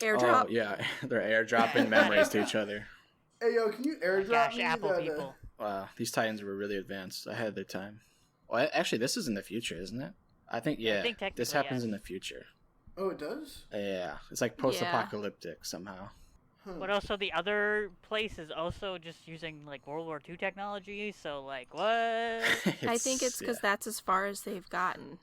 Airdrop. Oh yeah, they're airdropping memories to each other. Hey yo, can you airdrop Gosh, me Apple that? people. Wow, these Titans were really advanced, ahead of their time. Well, actually, this is in the future, isn't it? I think this happens in the future. Oh, it does? Yeah, it's like post-apocalyptic somehow. But also the other place is also just using like World War II technology, so like what? I think it's because that's as far as they've gotten.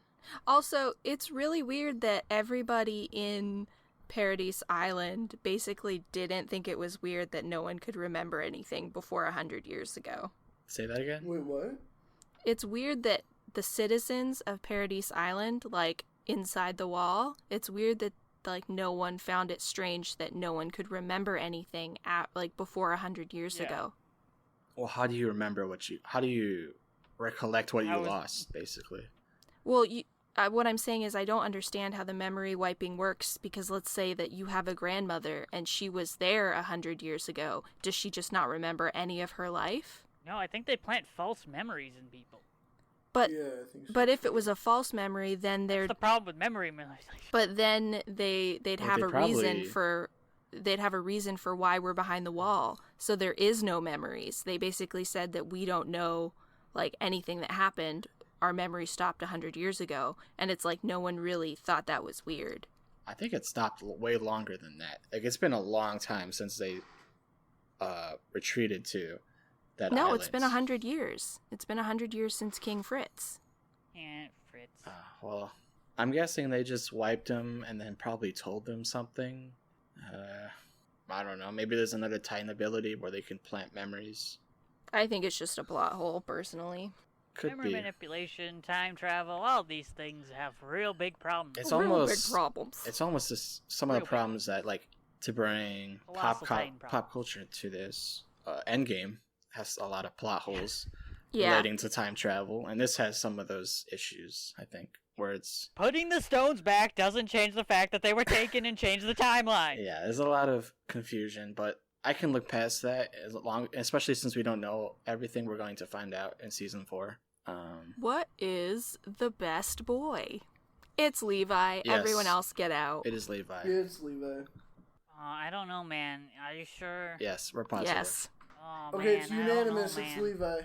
Also, it's really weird that everybody in Paradise Island basically didn't think it was weird that no one could remember anything before 100 years ago. Say that again? Wait, what? It's weird that the citizens of Paradise Island, like, inside the wall, it's weird that, like, no one found it strange that no one could remember anything before 100 years ago. Well, how do you remember how do you recollect what you lost, basically? Well, what I'm saying is I don't understand how the memory wiping works, because let's say that you have a grandmother and she was there 100 years ago. Does she just not remember any of her life? No, I think they plant false memories in people. But yeah, I think so. But if it was a false memory, then That's the problem with memory manipulation. But then they'd have a reason for why we're behind the wall. So there is no memories. They basically said that we don't know like anything that happened. Our memory stopped 100 years ago, and it's like no one really thought that was weird. I think it stopped way longer than that. Like, it's been a long time since they retreated to that island. It's been 100 years. It's been 100 years since King Fritz. Yeah, Fritz. Well, I'm guessing they just wiped them and then probably told them something. I don't know. Maybe there's another Titan ability where they can plant memories. I think it's just a plot hole, personally. Memory manipulation, time travel, all these things have real big problems. It's big almost problems. It's almost some of the problems that, like, to bring pop culture to this. Endgame has a lot of plot holes relating to time travel, and this has some of those issues, I think, where it's... Putting the stones back doesn't change the fact that they were taken and changed the timeline. Yeah, there's a lot of confusion, but I can look past that, especially since we don't know everything we're going to find out in Season 4. What is the best boy? It's Levi. Yes. Everyone else get out. It is Levi. Yeah, it's Levi. I don't know, man. Are you sure? Yes, we're positive. Yes. Oh, Okay, man, it's I don't know, unanimous. It's man. Levi.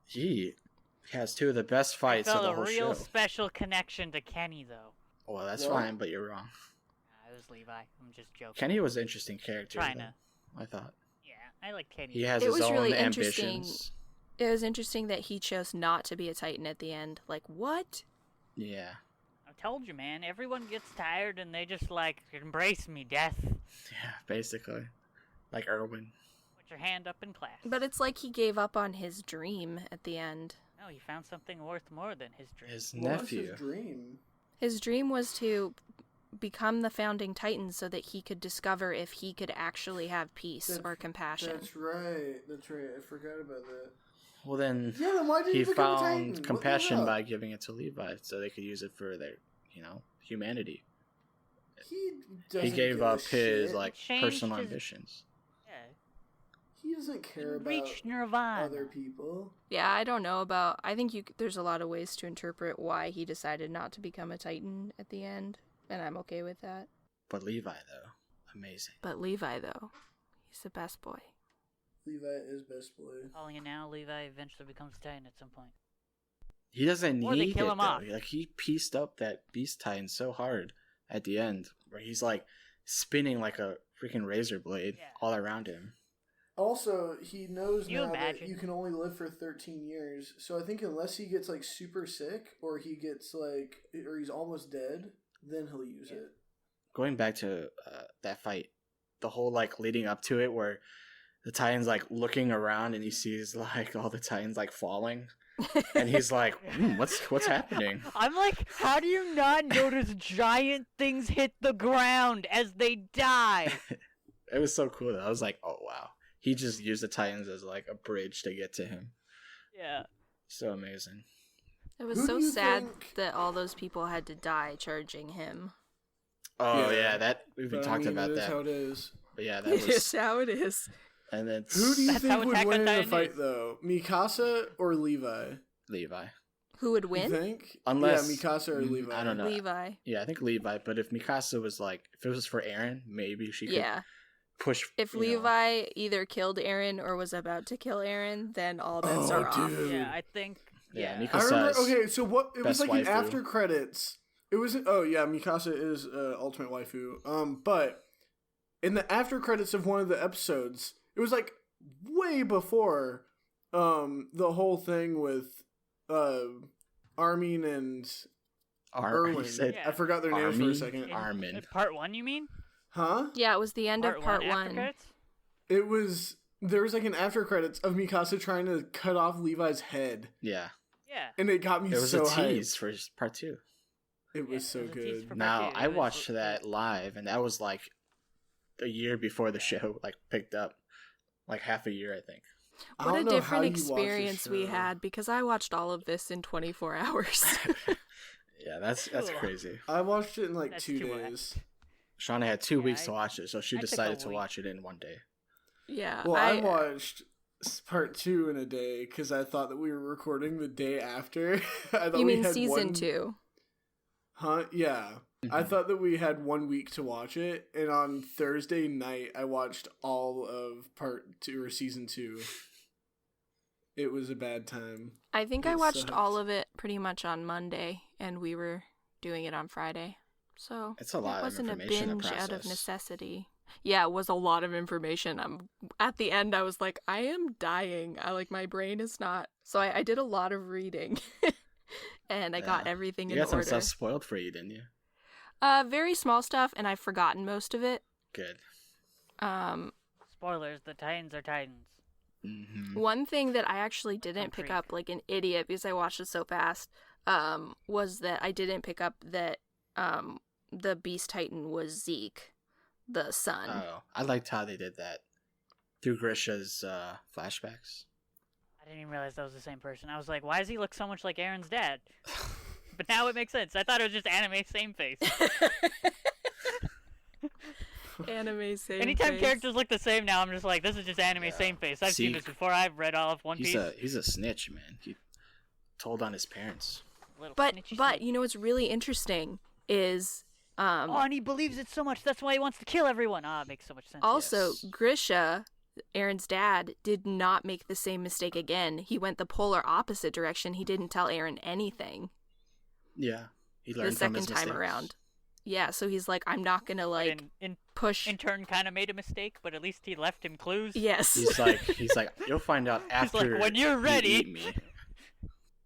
He has two of the best I fights of felt the a whole real show. special connection to Kenny, though. Well, that's What? fine, but you're wrong. It was Levi. I'm just joking. Kenny was an interesting character, Trying though, to. I thought. Yeah, I like Kenny. He has It his was own really interesting. ambitions. It was interesting that he chose not to be a Titan at the end. Like, what? Yeah. I told you, man. Everyone gets tired and they just like embrace me, death. Yeah, basically. Like Erwin. Put your hand up in class. But it's like he gave up on his dream at the end. No, he found something worth more than his dream. His What was nephew. his dream? His dream was to become the founding Titan so that he could discover if he could actually have peace or compassion. That's right. I forgot about that. Well, then Yeah, then why did he become a Titan? found What the compassion hell? by giving it to Levi so they could use it for their, humanity. He He gave give a up his, shit. Changed personal his- ambitions. Yeah. He doesn't care about Reach Nirvana. other people. Yeah, I don't know about. I think there's a lot of ways to interpret why he decided not to become a Titan at the end, and I'm okay with that. But Levi, though, amazing. But Levi, though, he's the best boy. Levi is best boy. Calling it now, Levi eventually becomes a Titan at some point. He doesn't Or they need kill it, him though. off. Like, he pieced up that Beast Titan so hard at the end, where he's, spinning like a freaking razor blade Yeah. all around him. Also, he knows Can you now that imagine? you can only live for 13 years. So I think unless he gets super sick or he gets or he's almost dead, then he'll use it. Going back to that fight, the whole leading up to it, where the Titan's looking around and he sees all the Titans falling, and he's like, "What's happening?" I'm like, how do you not notice giant things hit the ground as they die? It was so cool though. I was like, "Oh wow!" He just used the Titans as a bridge to get to him. Yeah. So amazing. It was Who so do you sad think- that all those people had to die charging him. Oh Yeah. yeah, that we've But, talked about it is that. how it is. But yeah, that It's was. how it is. And then Who do you That's how think would Attack on win in the Titan fight, is. though? Mikasa or Levi? Levi? Who would You win? think? Unless Yeah, Mikasa or Levi. I don't know. Levi. Yeah, I think Levi. But if Mikasa was if it was for Eren, maybe she could Yeah. push. If you know. Levi either killed Eren or was about to kill Eren, then all bets are off. dude. Yeah, I think. Yeah, Yeah. Mikasa. I remember. is Okay, so what? It was best in waifu. after credits. It was. Oh yeah, Mikasa is ultimate waifu. But in the after credits of one of the episodes, it was way before the whole thing with Armin and Erwin. he said, Yeah. I forgot their names for a Armin? second. Armin. Part 1, you mean? Huh? Yeah, it was the end of part after one. credits? It was. There was an after credits of Mikasa trying to cut off Levi's head, Yeah, Yeah. and it got me it was so a hyped. tease for part 2. It was Yeah, so it was a tease good. for- Now two, I it was- watched that live, and that was a year before the show picked up, half a year I think. I What a don't know how different you watch this experience we show. had because I watched all of this in 24 hours. Yeah, that's Cool. crazy. I watched it in That's 2 too much. days. Shauna had 2 Yeah, weeks to watch it, so she I took a decided to week. watch it in one day. Yeah. Well, I watched part 2 in a day because I thought that we were recording the day after. I thought You we mean had season one... 2? Huh? Yeah. I thought that we had 1 week to watch it, and on Thursday night I watched all of part 2 or season 2. It was a bad time. I think It I watched sucked. all of it pretty much on Monday, and we were doing it on Friday. So It's a lot it of wasn't a information to binge out of process. necessity. Yeah, it was a lot of information. At the end, I was like, I am dying. My brain is not. So I did a lot of reading, and I got Yeah. everything You in got some order. stuff spoiled for you, didn't you? Very small stuff, and I've forgotten most of it. Good. Spoilers, the Titans are Titans. One thing that I actually didn't pick Creek. up, like an idiot, because I watched it so fast, was that I didn't pick up that the Beast Titan was Zeke, the son. Oh, I liked how they did that through Grisha's flashbacks. I didn't even realize that was the same person. I was like, why does he look so much like Aaron's dad? But now it makes sense. I thought it was just anime same face. Anime same Anytime face. characters look the same now, I'm just like, this is just anime same face. I've seen See, this before. I've read all of One Piece. He's a snitch, man. He told on his parents. Little But snitchy but snake. you know what's really interesting is Oh, and he believes it so much. That's why he wants to kill everyone. Ah, it makes so much sense. Also, Yes. Grisha, Aaron's dad, did not make the same mistake again. He went the polar opposite direction. He didn't tell Aaron anything Yeah. He the learned from his second time mistakes. around. Yeah, so he's like, I'm not gonna like push. In turn, kind of made a mistake, but at least he left him clues. Yes. He's like, you'll find out after. like, when you're ready. You eat me.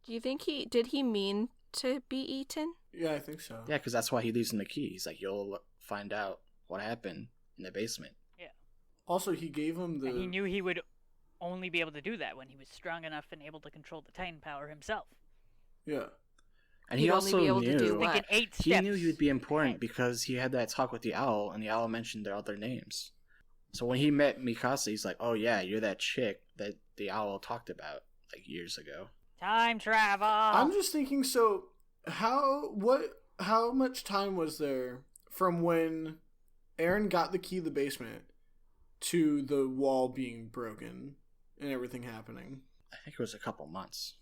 Do you think did he mean to be eaten? Yeah, I think so. Yeah, because that's why he leaves him the key. He's like, you'll find out what happened in the basement. Also, he gave him the. And he knew he would only be able to do that when he was strong enough and able to control the Titan power himself. Yeah. And He'd he only also be able to do knew what? Thinking 8 he steps. knew he would be important ahead. because he had that talk with the owl, and the owl mentioned their other names. So when he met Mikasa, he's like, "Oh yeah, you're that chick that the owl talked about like years ago." Time travel. I'm just thinking. So, how much time was there from when Aaron got the key to the basement to the wall being broken and everything happening? I think it was a couple months,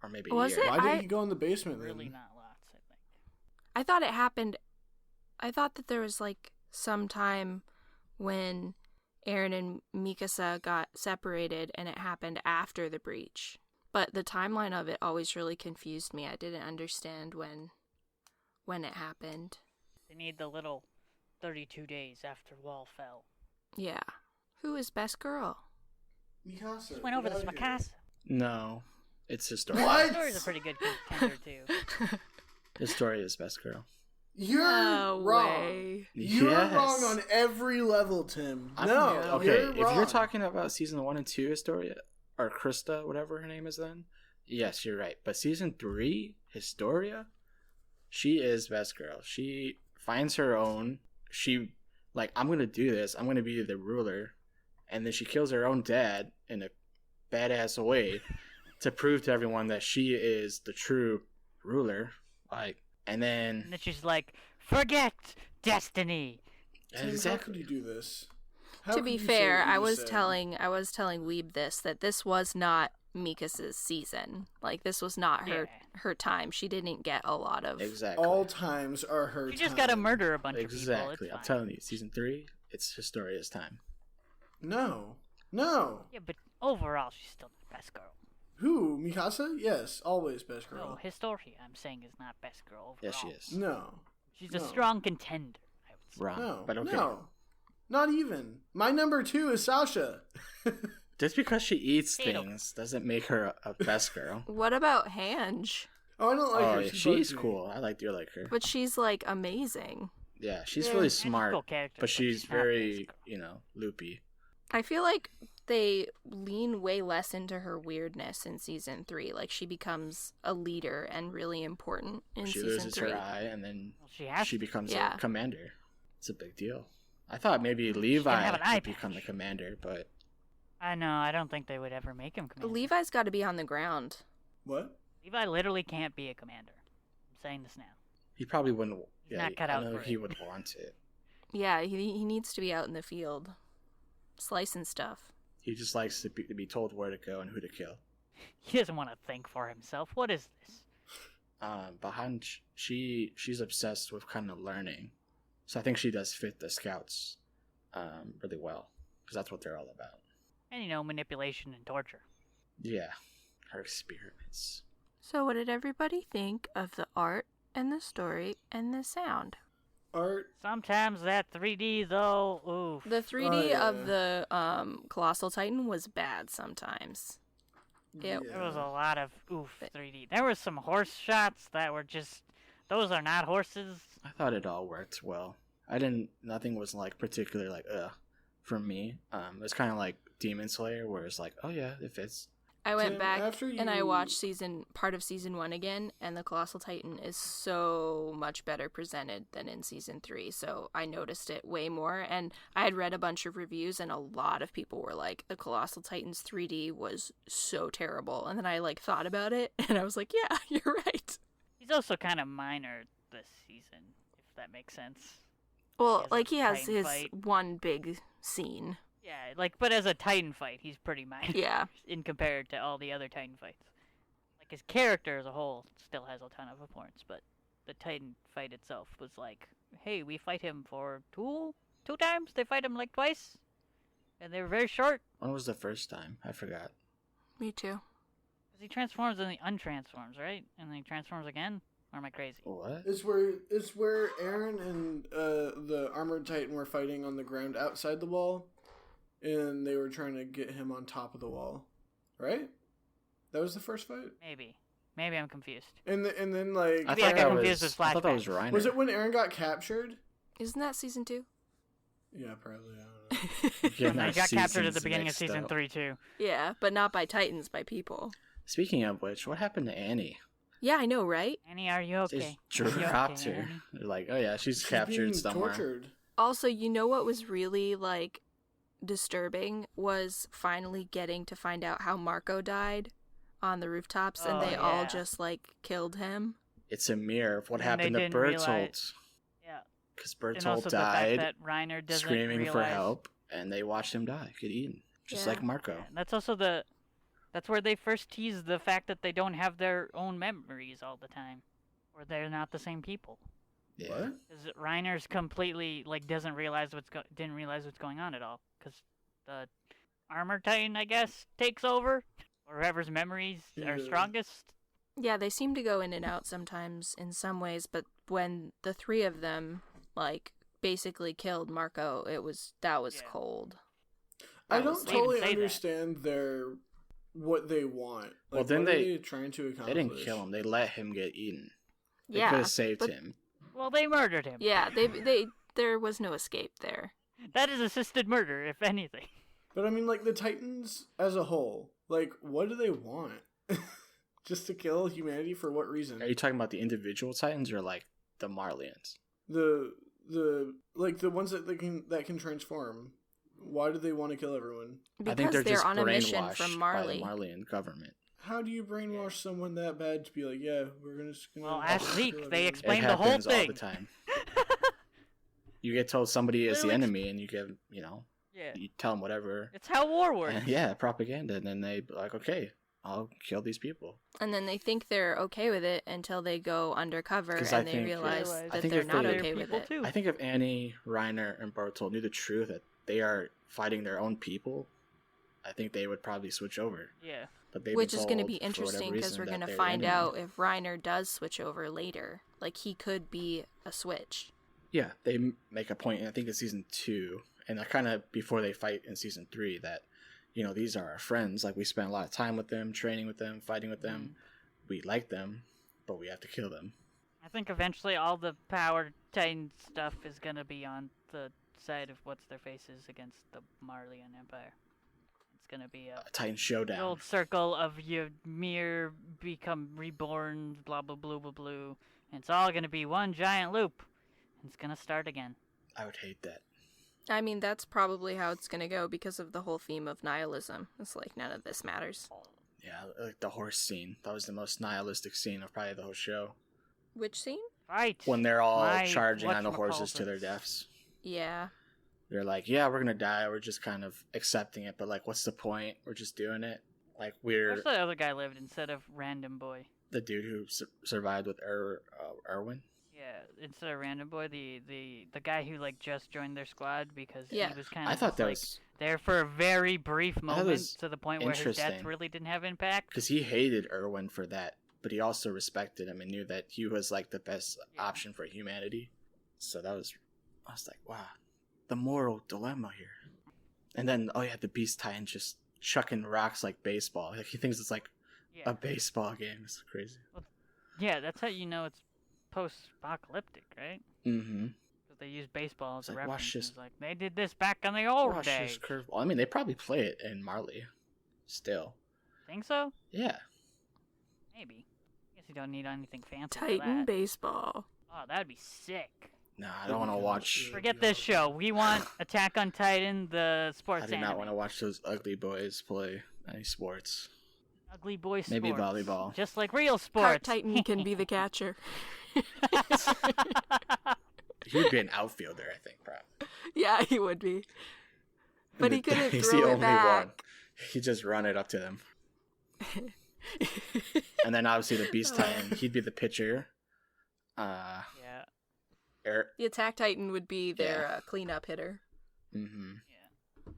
or maybe Was a year. it? Why did I- he go in the basement then? Really not lots, I think. I thought it happened. I thought that there was like some time when Aaron and Mikasa got separated and it happened after the breach. But the timeline of it always really confused me. I didn't understand when it happened. They need the little 32 days after wall fell. Yeah. Who is best girl? Mikasa. Just went over get this out of here. Mikasa. No, it's his story. What? Story's a pretty good contender, too. His story is best girl. You're No wrong. way. You're Yes. wrong on every level, Tim. I'm- No. Okay, you're if wrong. you're talking about season 1 and 2 Historia, or Krista, whatever her name is then, yes, you're right. But season 3, Historia, she is best girl. She finds her own. She, like, I'm going to do this. I'm going to be the ruler. And then she kills her own dad in a badass way to prove to everyone that she is the true ruler. Like, and then... And then she's like, forget destiny. Tim, how could you do this? How To could be you say fair, what you I just was said? telling Weeb that this was not Mikasa's season. Like this was not her time. She didn't get a lot of Exactly. All times are her You just gotta time. murder a bunch of Exactly. people. I'm It's fine. telling you, season 3, it's Historia's time. No. Yeah, but overall, she's still the best girl. Who? Mikasa? Yes, always best No, girl. Historia, I'm saying, is not best girl overall. Yes, she is. No. She's a No. strong contender, I would say. Wrong. No. But okay. No. Not even. My number 2 is Sasha. Just because she eats Potato. things doesn't make her a best girl. What about Hange? Oh, I don't like Oh, her. yeah, She she's bugs me. cool. I like you like her. But she's like amazing. Yeah, she's Yeah. really She's a smart, cool character, but she's she's not very, best girl. loopy. I feel like they lean way less into her weirdness in season 3. Like she becomes a leader and really important in She season loses 3. her eye, and then Well, she has she to. becomes Yeah. a commander. It's a big deal. I thought maybe have Levi an eye would become the patch. commander, but I know, I don't think they would ever make him commander. Levi's got to be on the ground. What? Levi literally can't be a commander. I'm saying this now. he probably wouldn't. He's not cut I out know for he it. would want it. Yeah, he needs to be out in the field, slicing stuff. He just likes to be told where to go and who to kill. He doesn't want to think for himself. What is this? But Hanj, she's obsessed with kind of learning, so I think she does fit the scouts really well because that's what they're all about. And, manipulation and torture. Yeah, her experiments. So what did everybody think of the art and the story and the sound? Art? Sometimes that 3D, though, oof. The 3D yeah. of the Colossal Titan was bad sometimes. Yeah. There was a lot of oof 3D. There were some horse shots that were just... Those are not horses. I thought it all worked well. Nothing was like particularly like for me. It was kind of like Demon Slayer, where it's like, oh yeah, it fits. I went Tim, back after and I you- watched part of season 1 again, and the Colossal Titan is so much better presented than in season 3. So I noticed it way more, and I had read a bunch of reviews, and a lot of people were like, the Colossal Titan's 3D was so terrible. And then I thought about it, and I was like, yeah, you're right. He's also kind of minor this season, if that makes sense. Well, He has a he has Titan his fight. one big scene. Yeah, but as a Titan fight, he's pretty minor. Yeah. In compared to all the other Titan fights. Like, his character as a whole still has a ton of importance, but the Titan fight itself was, hey, we fight him for two times. They fight him like twice, and they were very short. When was the first time? I forgot. Me too. Because he transforms and he untransforms, right? And then he transforms again. Or am I crazy? What? It's where Aaron and the armored titan were fighting on the ground outside the wall, and they were trying to get him on top of the wall, right? That was the first fight. Maybe I'm confused. And then like Maybe I got confused with I thought that was flashbacks. Reiner. was it when Aaron got captured? Isn't that season 2? Yeah, probably. I don't know. Getting I our got captured at the seasons beginning of mixed season up. 3 too. Yeah, but not by Titans, by people. Speaking of which, what happened to Annie? Yeah, I know, right? Annie, are you They okay? just Are you dropped okay, her. Annie? They're like, oh yeah, she's She's captured being somewhere. tortured. Also, you know what was really, like, disturbing was finally getting to find out how Marco died on the rooftops, and Oh, they all yeah. just, like, killed him. It's a mirror of what And they happened to didn't Bertolt. realize- Yeah. Because And also Bertolt the fact died that Reiner doesn't screaming realize... for help, and they watched him die, get eaten. Just Yeah. like Marco. Yeah, that's also that's where they first tease the fact that they don't have their own memories all the time, or they're not the same people. Yeah. What? Because Reiner's completely like didn't realize what's going on at all. Because the armor titan, I guess, takes over, or whoever's memories are Yeah. strongest. Yeah, they seem to go in and out sometimes in some ways, but when the three of them, like, basically killed Marco, that was Yeah. cold. I That don't was- They even totally say that. understand what they want. Like, Well, then what are they- trying to They accomplish? didn't kill him. They let him get eaten. They could Yeah, have saved but- him. Well, they murdered him. yeah, there was no escape there. That is assisted murder, if anything. But I mean, like, the Titans as a whole, like, what do they want? Just to kill humanity for what reason? Are you talking about the individual Titans or like the Marlians? The like the ones that can transform. Why do they want to kill everyone? I think Because they're they're just on a mission brainwashed from by the Marley. Marlian government. How do you brainwash someone that bad to be like, yeah, we're just gonna Well, kill ask Zeke. everyone? They It explain the whole happens all the thing. time. You get told somebody is the Literally- enemy, and you give, Yeah. you tell them whatever. It's how war works. And yeah, propaganda, and then they be like, okay, I'll kill these people. And then they think they're okay with it until they go undercover 'Cause I and they think- realize I that think they're if not they- okay with people it. too. I think if Annie, Reiner, and Bertolt knew the truth that they are fighting their own people, I think they would probably switch over. Yeah. But they've Which been is going to told, be for whatever interesting because reason, we're that going to they're find enemy. out if Reiner does switch over later. Like, he could be a switch. Yeah, they make a point, I think in season 2, and kind of before they fight in season 3, that, these are our friends. Like, we spent a lot of time with them, training with them, fighting with them. We like them, but we have to kill them. I think eventually all the Power Titan stuff is gonna be on the side of what's their faces against the Marleyan Empire. It's gonna be a Titan the Showdown. old circle of Ymir become reborn, blah blah blah blah blah. And it's all gonna be one giant loop. And it's gonna start again. I would hate that. I mean, that's probably how it's going to go because of the whole theme of nihilism. It's like, none of this matters. Yeah, like the horse scene. That was the most nihilistic scene of probably the whole show. Which scene? Fight! When they're all My charging on the horses to their whatchamacallits. deaths. Yeah. They're like, yeah, we're gonna die. We're just kind of accepting it, but like, what's the point? We're just doing it. Like, we're Where's the other guy lived instead of Random Boy? the dude who survived with Erwin. Yeah, instead of Random Boy, the guy who like just joined their squad because Yeah. he was kind I of thought that like was there for a very brief thought it moment was to the point where his death interesting. really didn't have impact. because he hated Erwin for that, but he also respected him and knew that he was like the best Yeah. option for humanity. So I was like, wow, the moral dilemma here. And then, oh yeah, the Beast Titan just chucking rocks like baseball. Like, he thinks it's like Yeah, a baseball game. It's crazy. yeah, that's how you know it's post-apocalyptic, right? Mm-hmm. Because they use baseball as It's a like, watch reference. this- It's like they did this back in the old Watch days. this curveball. I mean, they probably play it in Marley still. Think so? Yeah. Maybe. Guess you don't need anything fancy for Titan that. baseball. Oh, that'd be sick. No, I don't want to watch. Forget this show. We want Attack on Titan, the sports I do not anime. want to watch those ugly boys play any sports. Ugly boy sports. Maybe volleyball. Just like real Cart sports. Titan can be the catcher. He would be an outfielder, I think, probably. Yeah, he would be. But he couldn't He's throw the it only back. one. He just run it up to them. And then obviously the Beast Titan, he'd be the pitcher. Yeah. The Attack Titan would be their Yeah. cleanup hitter. Mm-hmm. Yeah.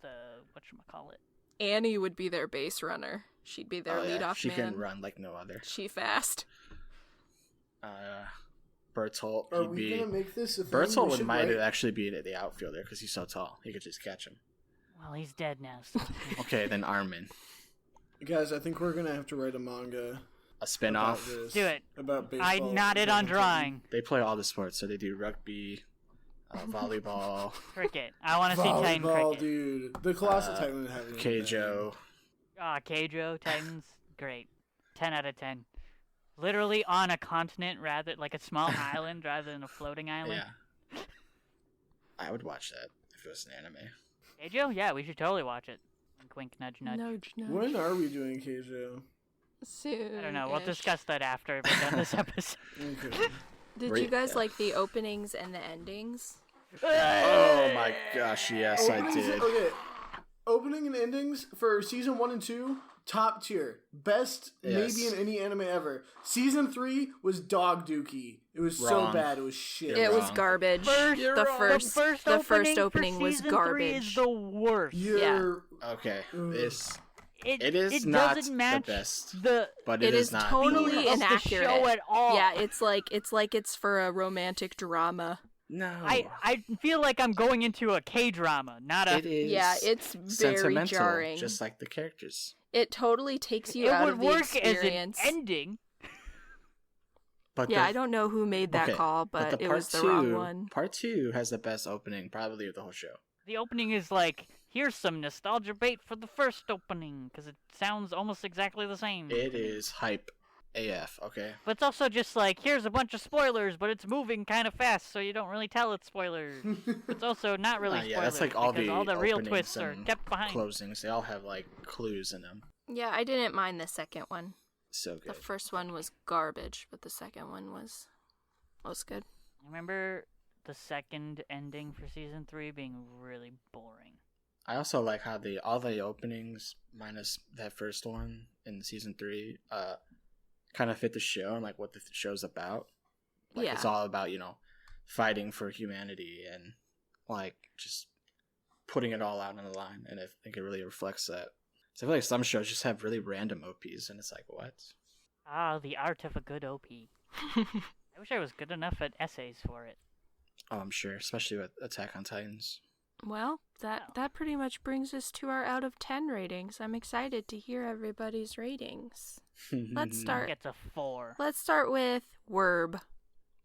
The whatchamacallit. Annie would be their base runner. She'd be their leadoff She man. can run like no other. She fast. Bertolt, Are he'd we be... gonna make this a thing? Bertolt We should might write- actually be the outfielder because he's so tall. He could just catch him. Well, he's dead now. So. Okay, then Armin. Guys, I think we're gonna have to write a manga. A spin-off. about this, Do it. About baseball. I nodded on drawing. They play all the sports, so they do rugby, volleyball, Cricket. I want to see Titan Volleyball, cricket. dude. The Colossal Titan would have it. Keijo. Keijo, Titans. Great. 10 out of 10. Literally on a continent rather, like a small island rather than a floating island. Yeah. I would watch that if it was an anime. Keijo? Yeah, we should totally watch it. Wink, wink, nudge, nudge. Nudge, nudge. When are we doing Keijo? Soon. I don't know. We'll discuss that after we're done this episode. Okay. Did Great, you guys yeah. like the openings and the endings? Oh my gosh, yes, I Openings- did. Okay. Opening and endings for season 1 and 2, top tier. Best Yes. maybe in any anime ever. Season 3 was dog dookie. It was so Wrong. bad, it was shit. You're It was wrong. garbage. You're the wrong. first, the first opening for was season 3 garbage. is the worst. You're Okay, Ugh. this It is it not doesn't the match best. the It is not totally the of worst. the inaccurate. show at all. Yeah, it's like it's for a romantic drama. No. I feel like I'm going into a K-drama, not a... It is Yeah, it's very sentimental, jarring. just like the characters. It totally takes you It out would of the work as experience. an ending. But Yeah, the- I don't know who made that okay, call, but the it part was the two, wrong one. Part 2 has the best opening, probably, of the whole show. The opening is like, here's some nostalgia bait for the first opening, because it sounds almost exactly the same. It to me. is hype AF, okay? But it's also just like, here's a bunch of spoilers, but it's moving kind of fast, so you don't really tell it's spoilers. It's also not really spoilers, yeah, that's like all because the all the real openings twists are and kept behind. closings. They all have, like, clues in them. Yeah, I didn't mind the second one. So The good. first one was garbage, but the second one was good. I remember the second ending for season 3 being really boring. I also like how all the openings, minus that first one in season 3, kind of fit the show and like what the show's about. Like Yeah. it's all about, fighting for humanity and like just putting it all out on the line, and I think it really reflects that. So I feel like some shows just have really random OPs and it's like, what? Ah, the art of a good OP. I wish I was good enough at essays for it. Oh, I'm sure, especially with Attack on Titans. Well, that pretty much brings us to our out of 10 ratings. I'm excited to hear everybody's ratings. Let's start. Gets a 4. Let's start with Werb.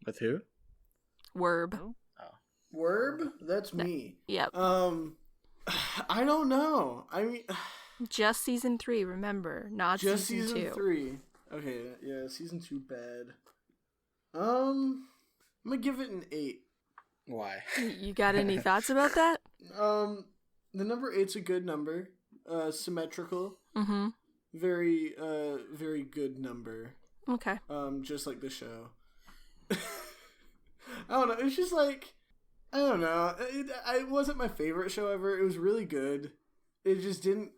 With who? Werb. Who? Werb? That's me. Yep. I don't know. I mean, Just season 3, remember, not just season season 2. 3. Okay, yeah, season 2 bad. I'm gonna give it an 8. Why? You got any thoughts about that? The number 8's a good number. Symmetrical. Mm-hmm. Very, very good number. Okay. Just like the show. I don't know. It's just like, I don't know. It wasn't my favorite show ever. It was really good. It just didn't.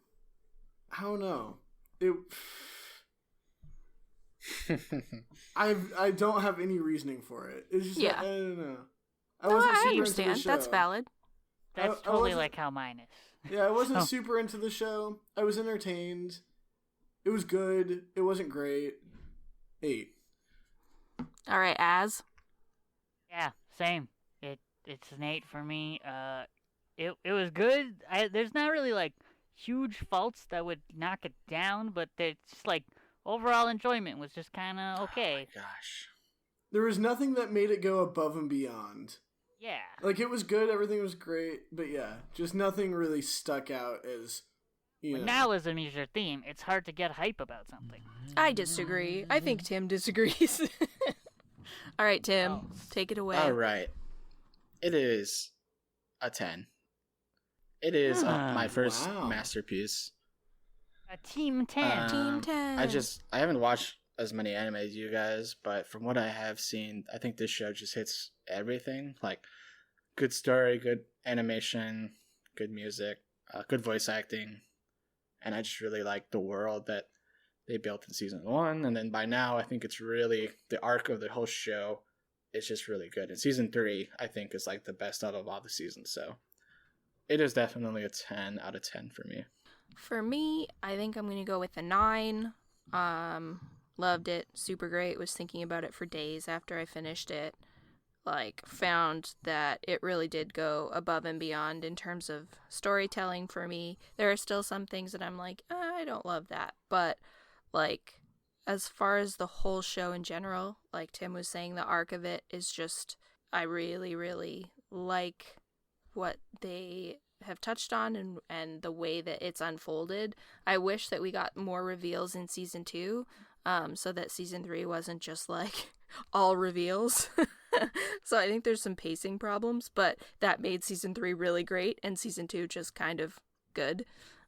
I don't know. I don't have any reasoning for it. It's just Yeah. like, I don't know. No, wasn't I super into the understand. That's show. valid. That's I totally wasn't- like how mine is. Yeah, I wasn't Oh. super into the show. I was entertained. It was good. It wasn't great. 8. All right, Az. Yeah, same. It's an 8 for me. It was good. There's not really like huge faults that would knock it down, but it's just like overall enjoyment was just kind of okay. Oh my gosh. There was nothing that made it go above and beyond. Yeah. Like, it was good, everything was great, but yeah, just nothing really stuck out as, But nihilism is your theme. It's hard to get hype about something. I disagree. I think Tim disagrees. All right, Tim, Oh. take it away. All right. It is a 10. It is my first Wow. masterpiece. A team 10. Team 10. I haven't watched as many anime as you guys, but from what I have seen, I think this show just hits everything. Like, good story, good animation, good music, good voice acting, and I just really like the world that they built in season 1. And then by now, I think it's really the arc of the whole show it's just really good. And season 3, I think, is like the best out of all the seasons. So it is definitely a 10 out of 10 for me. For me, I think I'm going to go with a 9. Loved it. Super great. Was thinking about it for days after I finished it. Like, found that it really did go above and beyond in terms of storytelling for me. There are still some things that I'm like, I don't love that. But, like, as far as the whole show in general, like Tim was saying, the arc of it is just, I really, really like what they have touched on and the way that it's unfolded. I wish that we got more reveals in season 2, so that season 3 wasn't just like all reveals. So I think there's some pacing problems, but that made season 3 really great and season 2 just kind of good.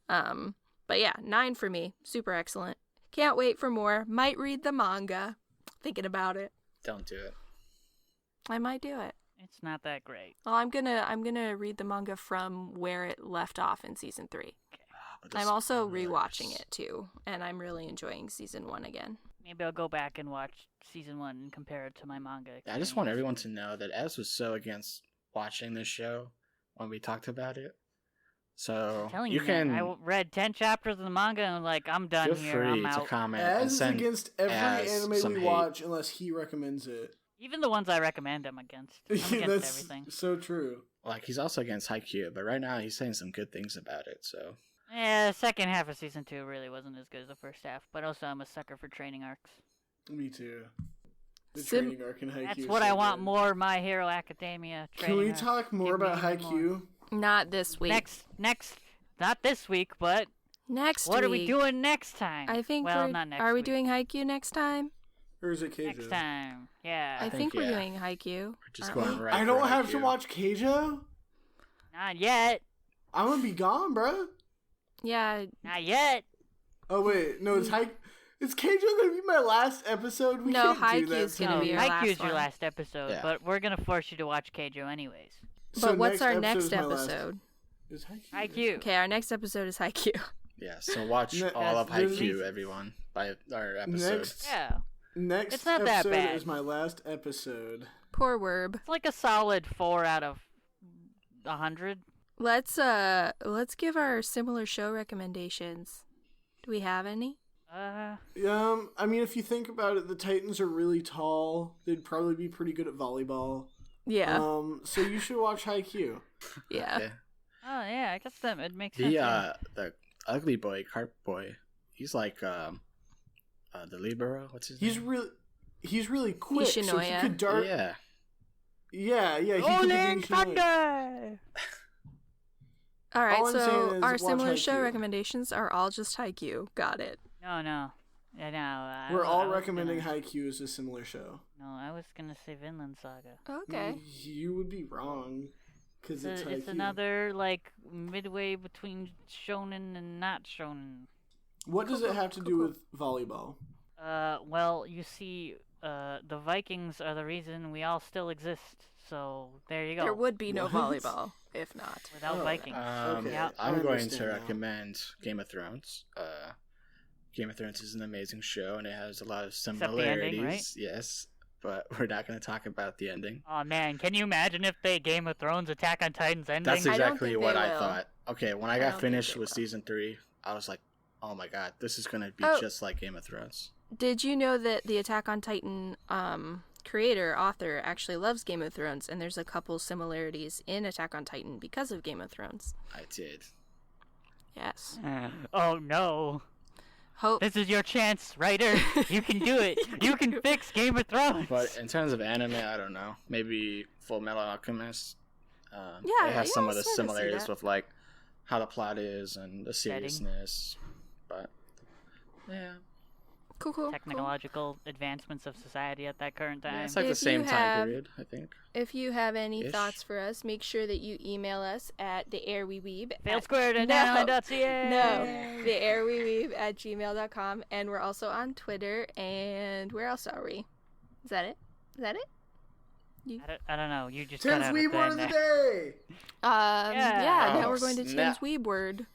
But yeah, 9 for me. Super excellent. Can't wait for more. Might read the manga. Thinking about it. Don't do it. I might do it. It's not that great. Well, I'm gonna read the manga from where it left off in season 3. I'm also rewatching it too, and I'm really enjoying season 1 again. Maybe I'll go back and watch season 1 and compare it to my manga. I just want everyone to know that Ez was so against watching this show when we talked about it. So I'm telling you man, can I read 10 chapters of the manga and I'm like, I'm done feel here. free I'm to out. comment and As send against every Az anime some we hate. watch unless he recommends it. Even the ones I recommend, I'm against. I'm against That's everything. so true. Like, he's also against Haikyuu, but right now he's saying some good things about it. So Yeah, the second half of season 2 really wasn't as good as the first half, but also I'm a sucker for training arcs. Me too. The Sim- training arc in Haikyuu. That's is what so I want good. more My Hero Academia training Can we arcs. talk more Give me about even more. Haikyuu? Not this week. Next, not this week, but Next what week. are we doing next time? I think well, we're, not next are we week. doing Haikyuu next time? Or is it Keijo? Next time, yeah. I think, think we're yeah. doing Haikyuu. we're just aren't going we? right. I don't for have to Haikyuu. watch Keijo? Not yet. I'm gonna be gone, bruh. Yeah, Not yet. Oh wait, no, is Keijo gonna be my last episode? We No, can't do that Haikyuu's gonna to be me. your last Haikyuu's your one. last episode, Yeah. but we're gonna force you to watch Keijo anyways. but So what's our episode next is my last- episode? Is Haikyuu? Haikyuu. Okay, our next episode is Haikyuu. Yeah, so watch Ne- all of there's- Haikyuu, everyone, by our episode. Next, Yeah, next It's not that episode bad. is my last episode. Poor Werb. it's like a solid 4 out of 100. Let's give our similar show recommendations. Do we have any? I mean, if you think about it, the Titans are really tall. They'd probably be pretty good at volleyball. Yeah. So you should watch Haikyuu. Yeah. Okay. Oh yeah, I guess that it makes sense. The ugly boy, Carp Boy, he's like the libero. What's his He's name? really quick. So he Nishinoya. could dart. Yeah. Yeah. He could Rolling be Nishinoya. Thunder. All right, All I'm so saying is our watch similar show Haikyuu. recommendations are all just Haikyuu. Got it. No. Yeah, no. We're all I was recommending gonna- Haikyuu as a similar show. No, I was gonna say Vinland Saga. Okay. You would be wrong. Because it's Haikyuu. It's another like midway between shonen and not shonen. What does it have to do with volleyball? Well, you see, the Vikings are the reason we all still exist. So there you go. There would be no What? volleyball if not. Without Oh, Vikings. Okay. Yeah. I I'm going to understand now. recommend Game of Thrones. Game of Thrones is an amazing show, and it has a lot of the ending, similarities. right? Yes, but we're not going to talk about the ending. Oh man, can you imagine if they Game of Thrones Attack on Titan's ending? That's I don't exactly think what they I will. thought. Okay, when I I got don't think finished they with will. season 3, I was like, oh my god, this is going to be Oh. just like Game of Thrones. Did you know that the Attack on Titan author actually loves Game of Thrones, and there's a couple similarities in Attack on Titan because of Game of Thrones? I did. Yes. Oh no. Hope. This is your chance, writer. You can do it. You can fix Game of Thrones. But in terms of anime, I don't know. Maybe Full Metal Alchemist. Yeah, it has yeah, some I of the sort of see similarities that. with like how the plot is and the Setting. seriousness. But yeah, Cool. Technological advancements of society at that current time. yeah it's like the If same you time have- period, I think. If you have any Ish. thoughts for us, make sure that you email us at the AIR We Weeb. Failed squared at No. nowline.ca. No, the AIR We Weeb at gmail.com, and we're also on Twitter. And where else are we? Is that it? I don't know. You just Tim's got Weeb word of the day! Yeah. Now Oh, we're going to snap. Tim's Weeb word.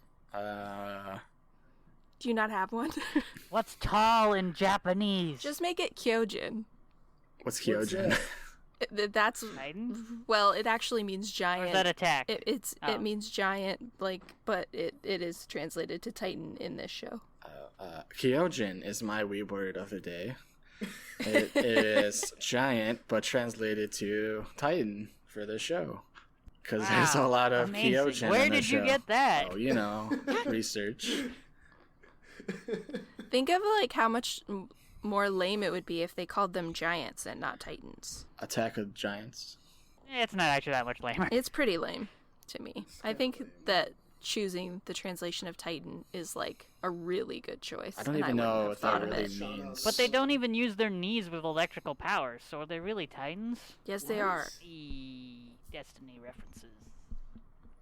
Do you not have one? What's tall in Japanese? Just make it Kyojin. What's What's Kyojin? that? That's Titan? well, it actually means Or giant. is that attack? Oh. It means giant, but it is translated to Titan in this show. Kyojin is my weeb word of the day. It is giant, but translated to Titan for the show. Because there's a lot of amazing. Kyojin Where in the did you show. get that? Oh, research. Think of like how much more lame it would be if they called them giants and not titans. Attack of Giants. It's not actually that much lamer. It's pretty lame to me. I think that choosing the translation of Titan is like a really good choice. I don't and even wouldn't know have what thought that of really it. means. But they don't even use their knees with electrical powers, so are they really Titans? Yes, they are. The Destiny references.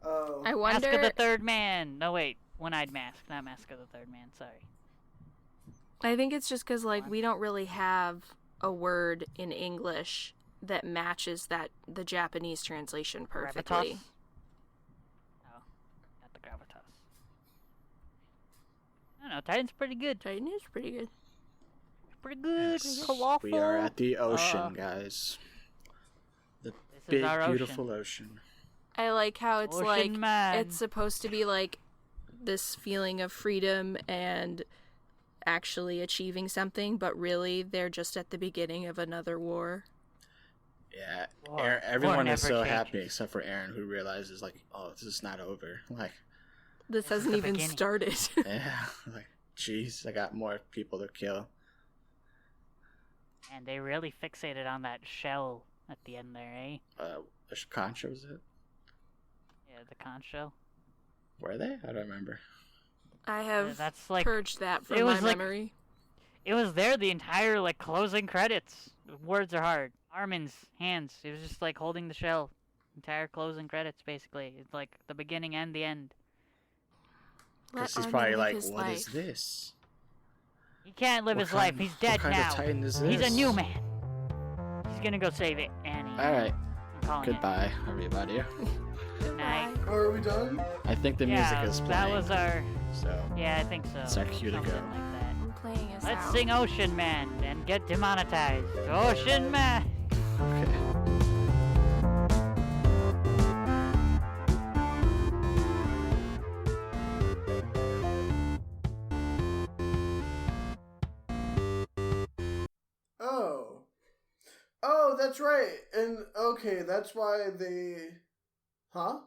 Oh. I wonder. Mask of the Third Man. No, wait. One-Eyed Mask, not Mask of the Third Man. Sorry. I think it's just because like we don't really have a word in English that matches the Japanese translation perfectly. Gravitas? No, not the Gravitas. I don't know. Titan's pretty good. Titan is pretty good. Pretty good. Yes, Colossal. we are at the ocean, guys. The This is big, our beautiful ocean. I like how it's Ocean like man. it's supposed to be like this feeling of freedom and actually achieving something, but really they're just at the beginning of another war. Yeah, War everyone is never so changes. happy except for Aaron, who realizes like, oh, this is not over. Like, This This is hasn't the even beginning. started. yeah, like, jeez, I got more people to kill. And they really fixated on that shell at the end there, eh? Which conch was it? Yeah, the conch shell. Were they? I don't remember. I Yeah, have that's like purged that from it my was like- memory. it was there the entire like closing credits. Words are hard. Armin's hands. It was just like holding the shell. Entire closing credits basically. It's like the beginning and the end. Let Because he's Armin probably live like, his what is life. this? He can't live What his kind- life. He's dead what kind now. of Titan is He's a this? new man. He's gonna go save it, Annie. Alright, I'm calling goodbye, everybody. It. Night. Oh, are we done? I think the music Yeah, is playing. that was our. So, Yeah, I think so. It's our cue to Something go. like that. I'm playing us Let's out. sing Ocean Man and get demonetized. Ocean Man. okay. Oh. Oh, that's right. And okay, that's why they. Huh?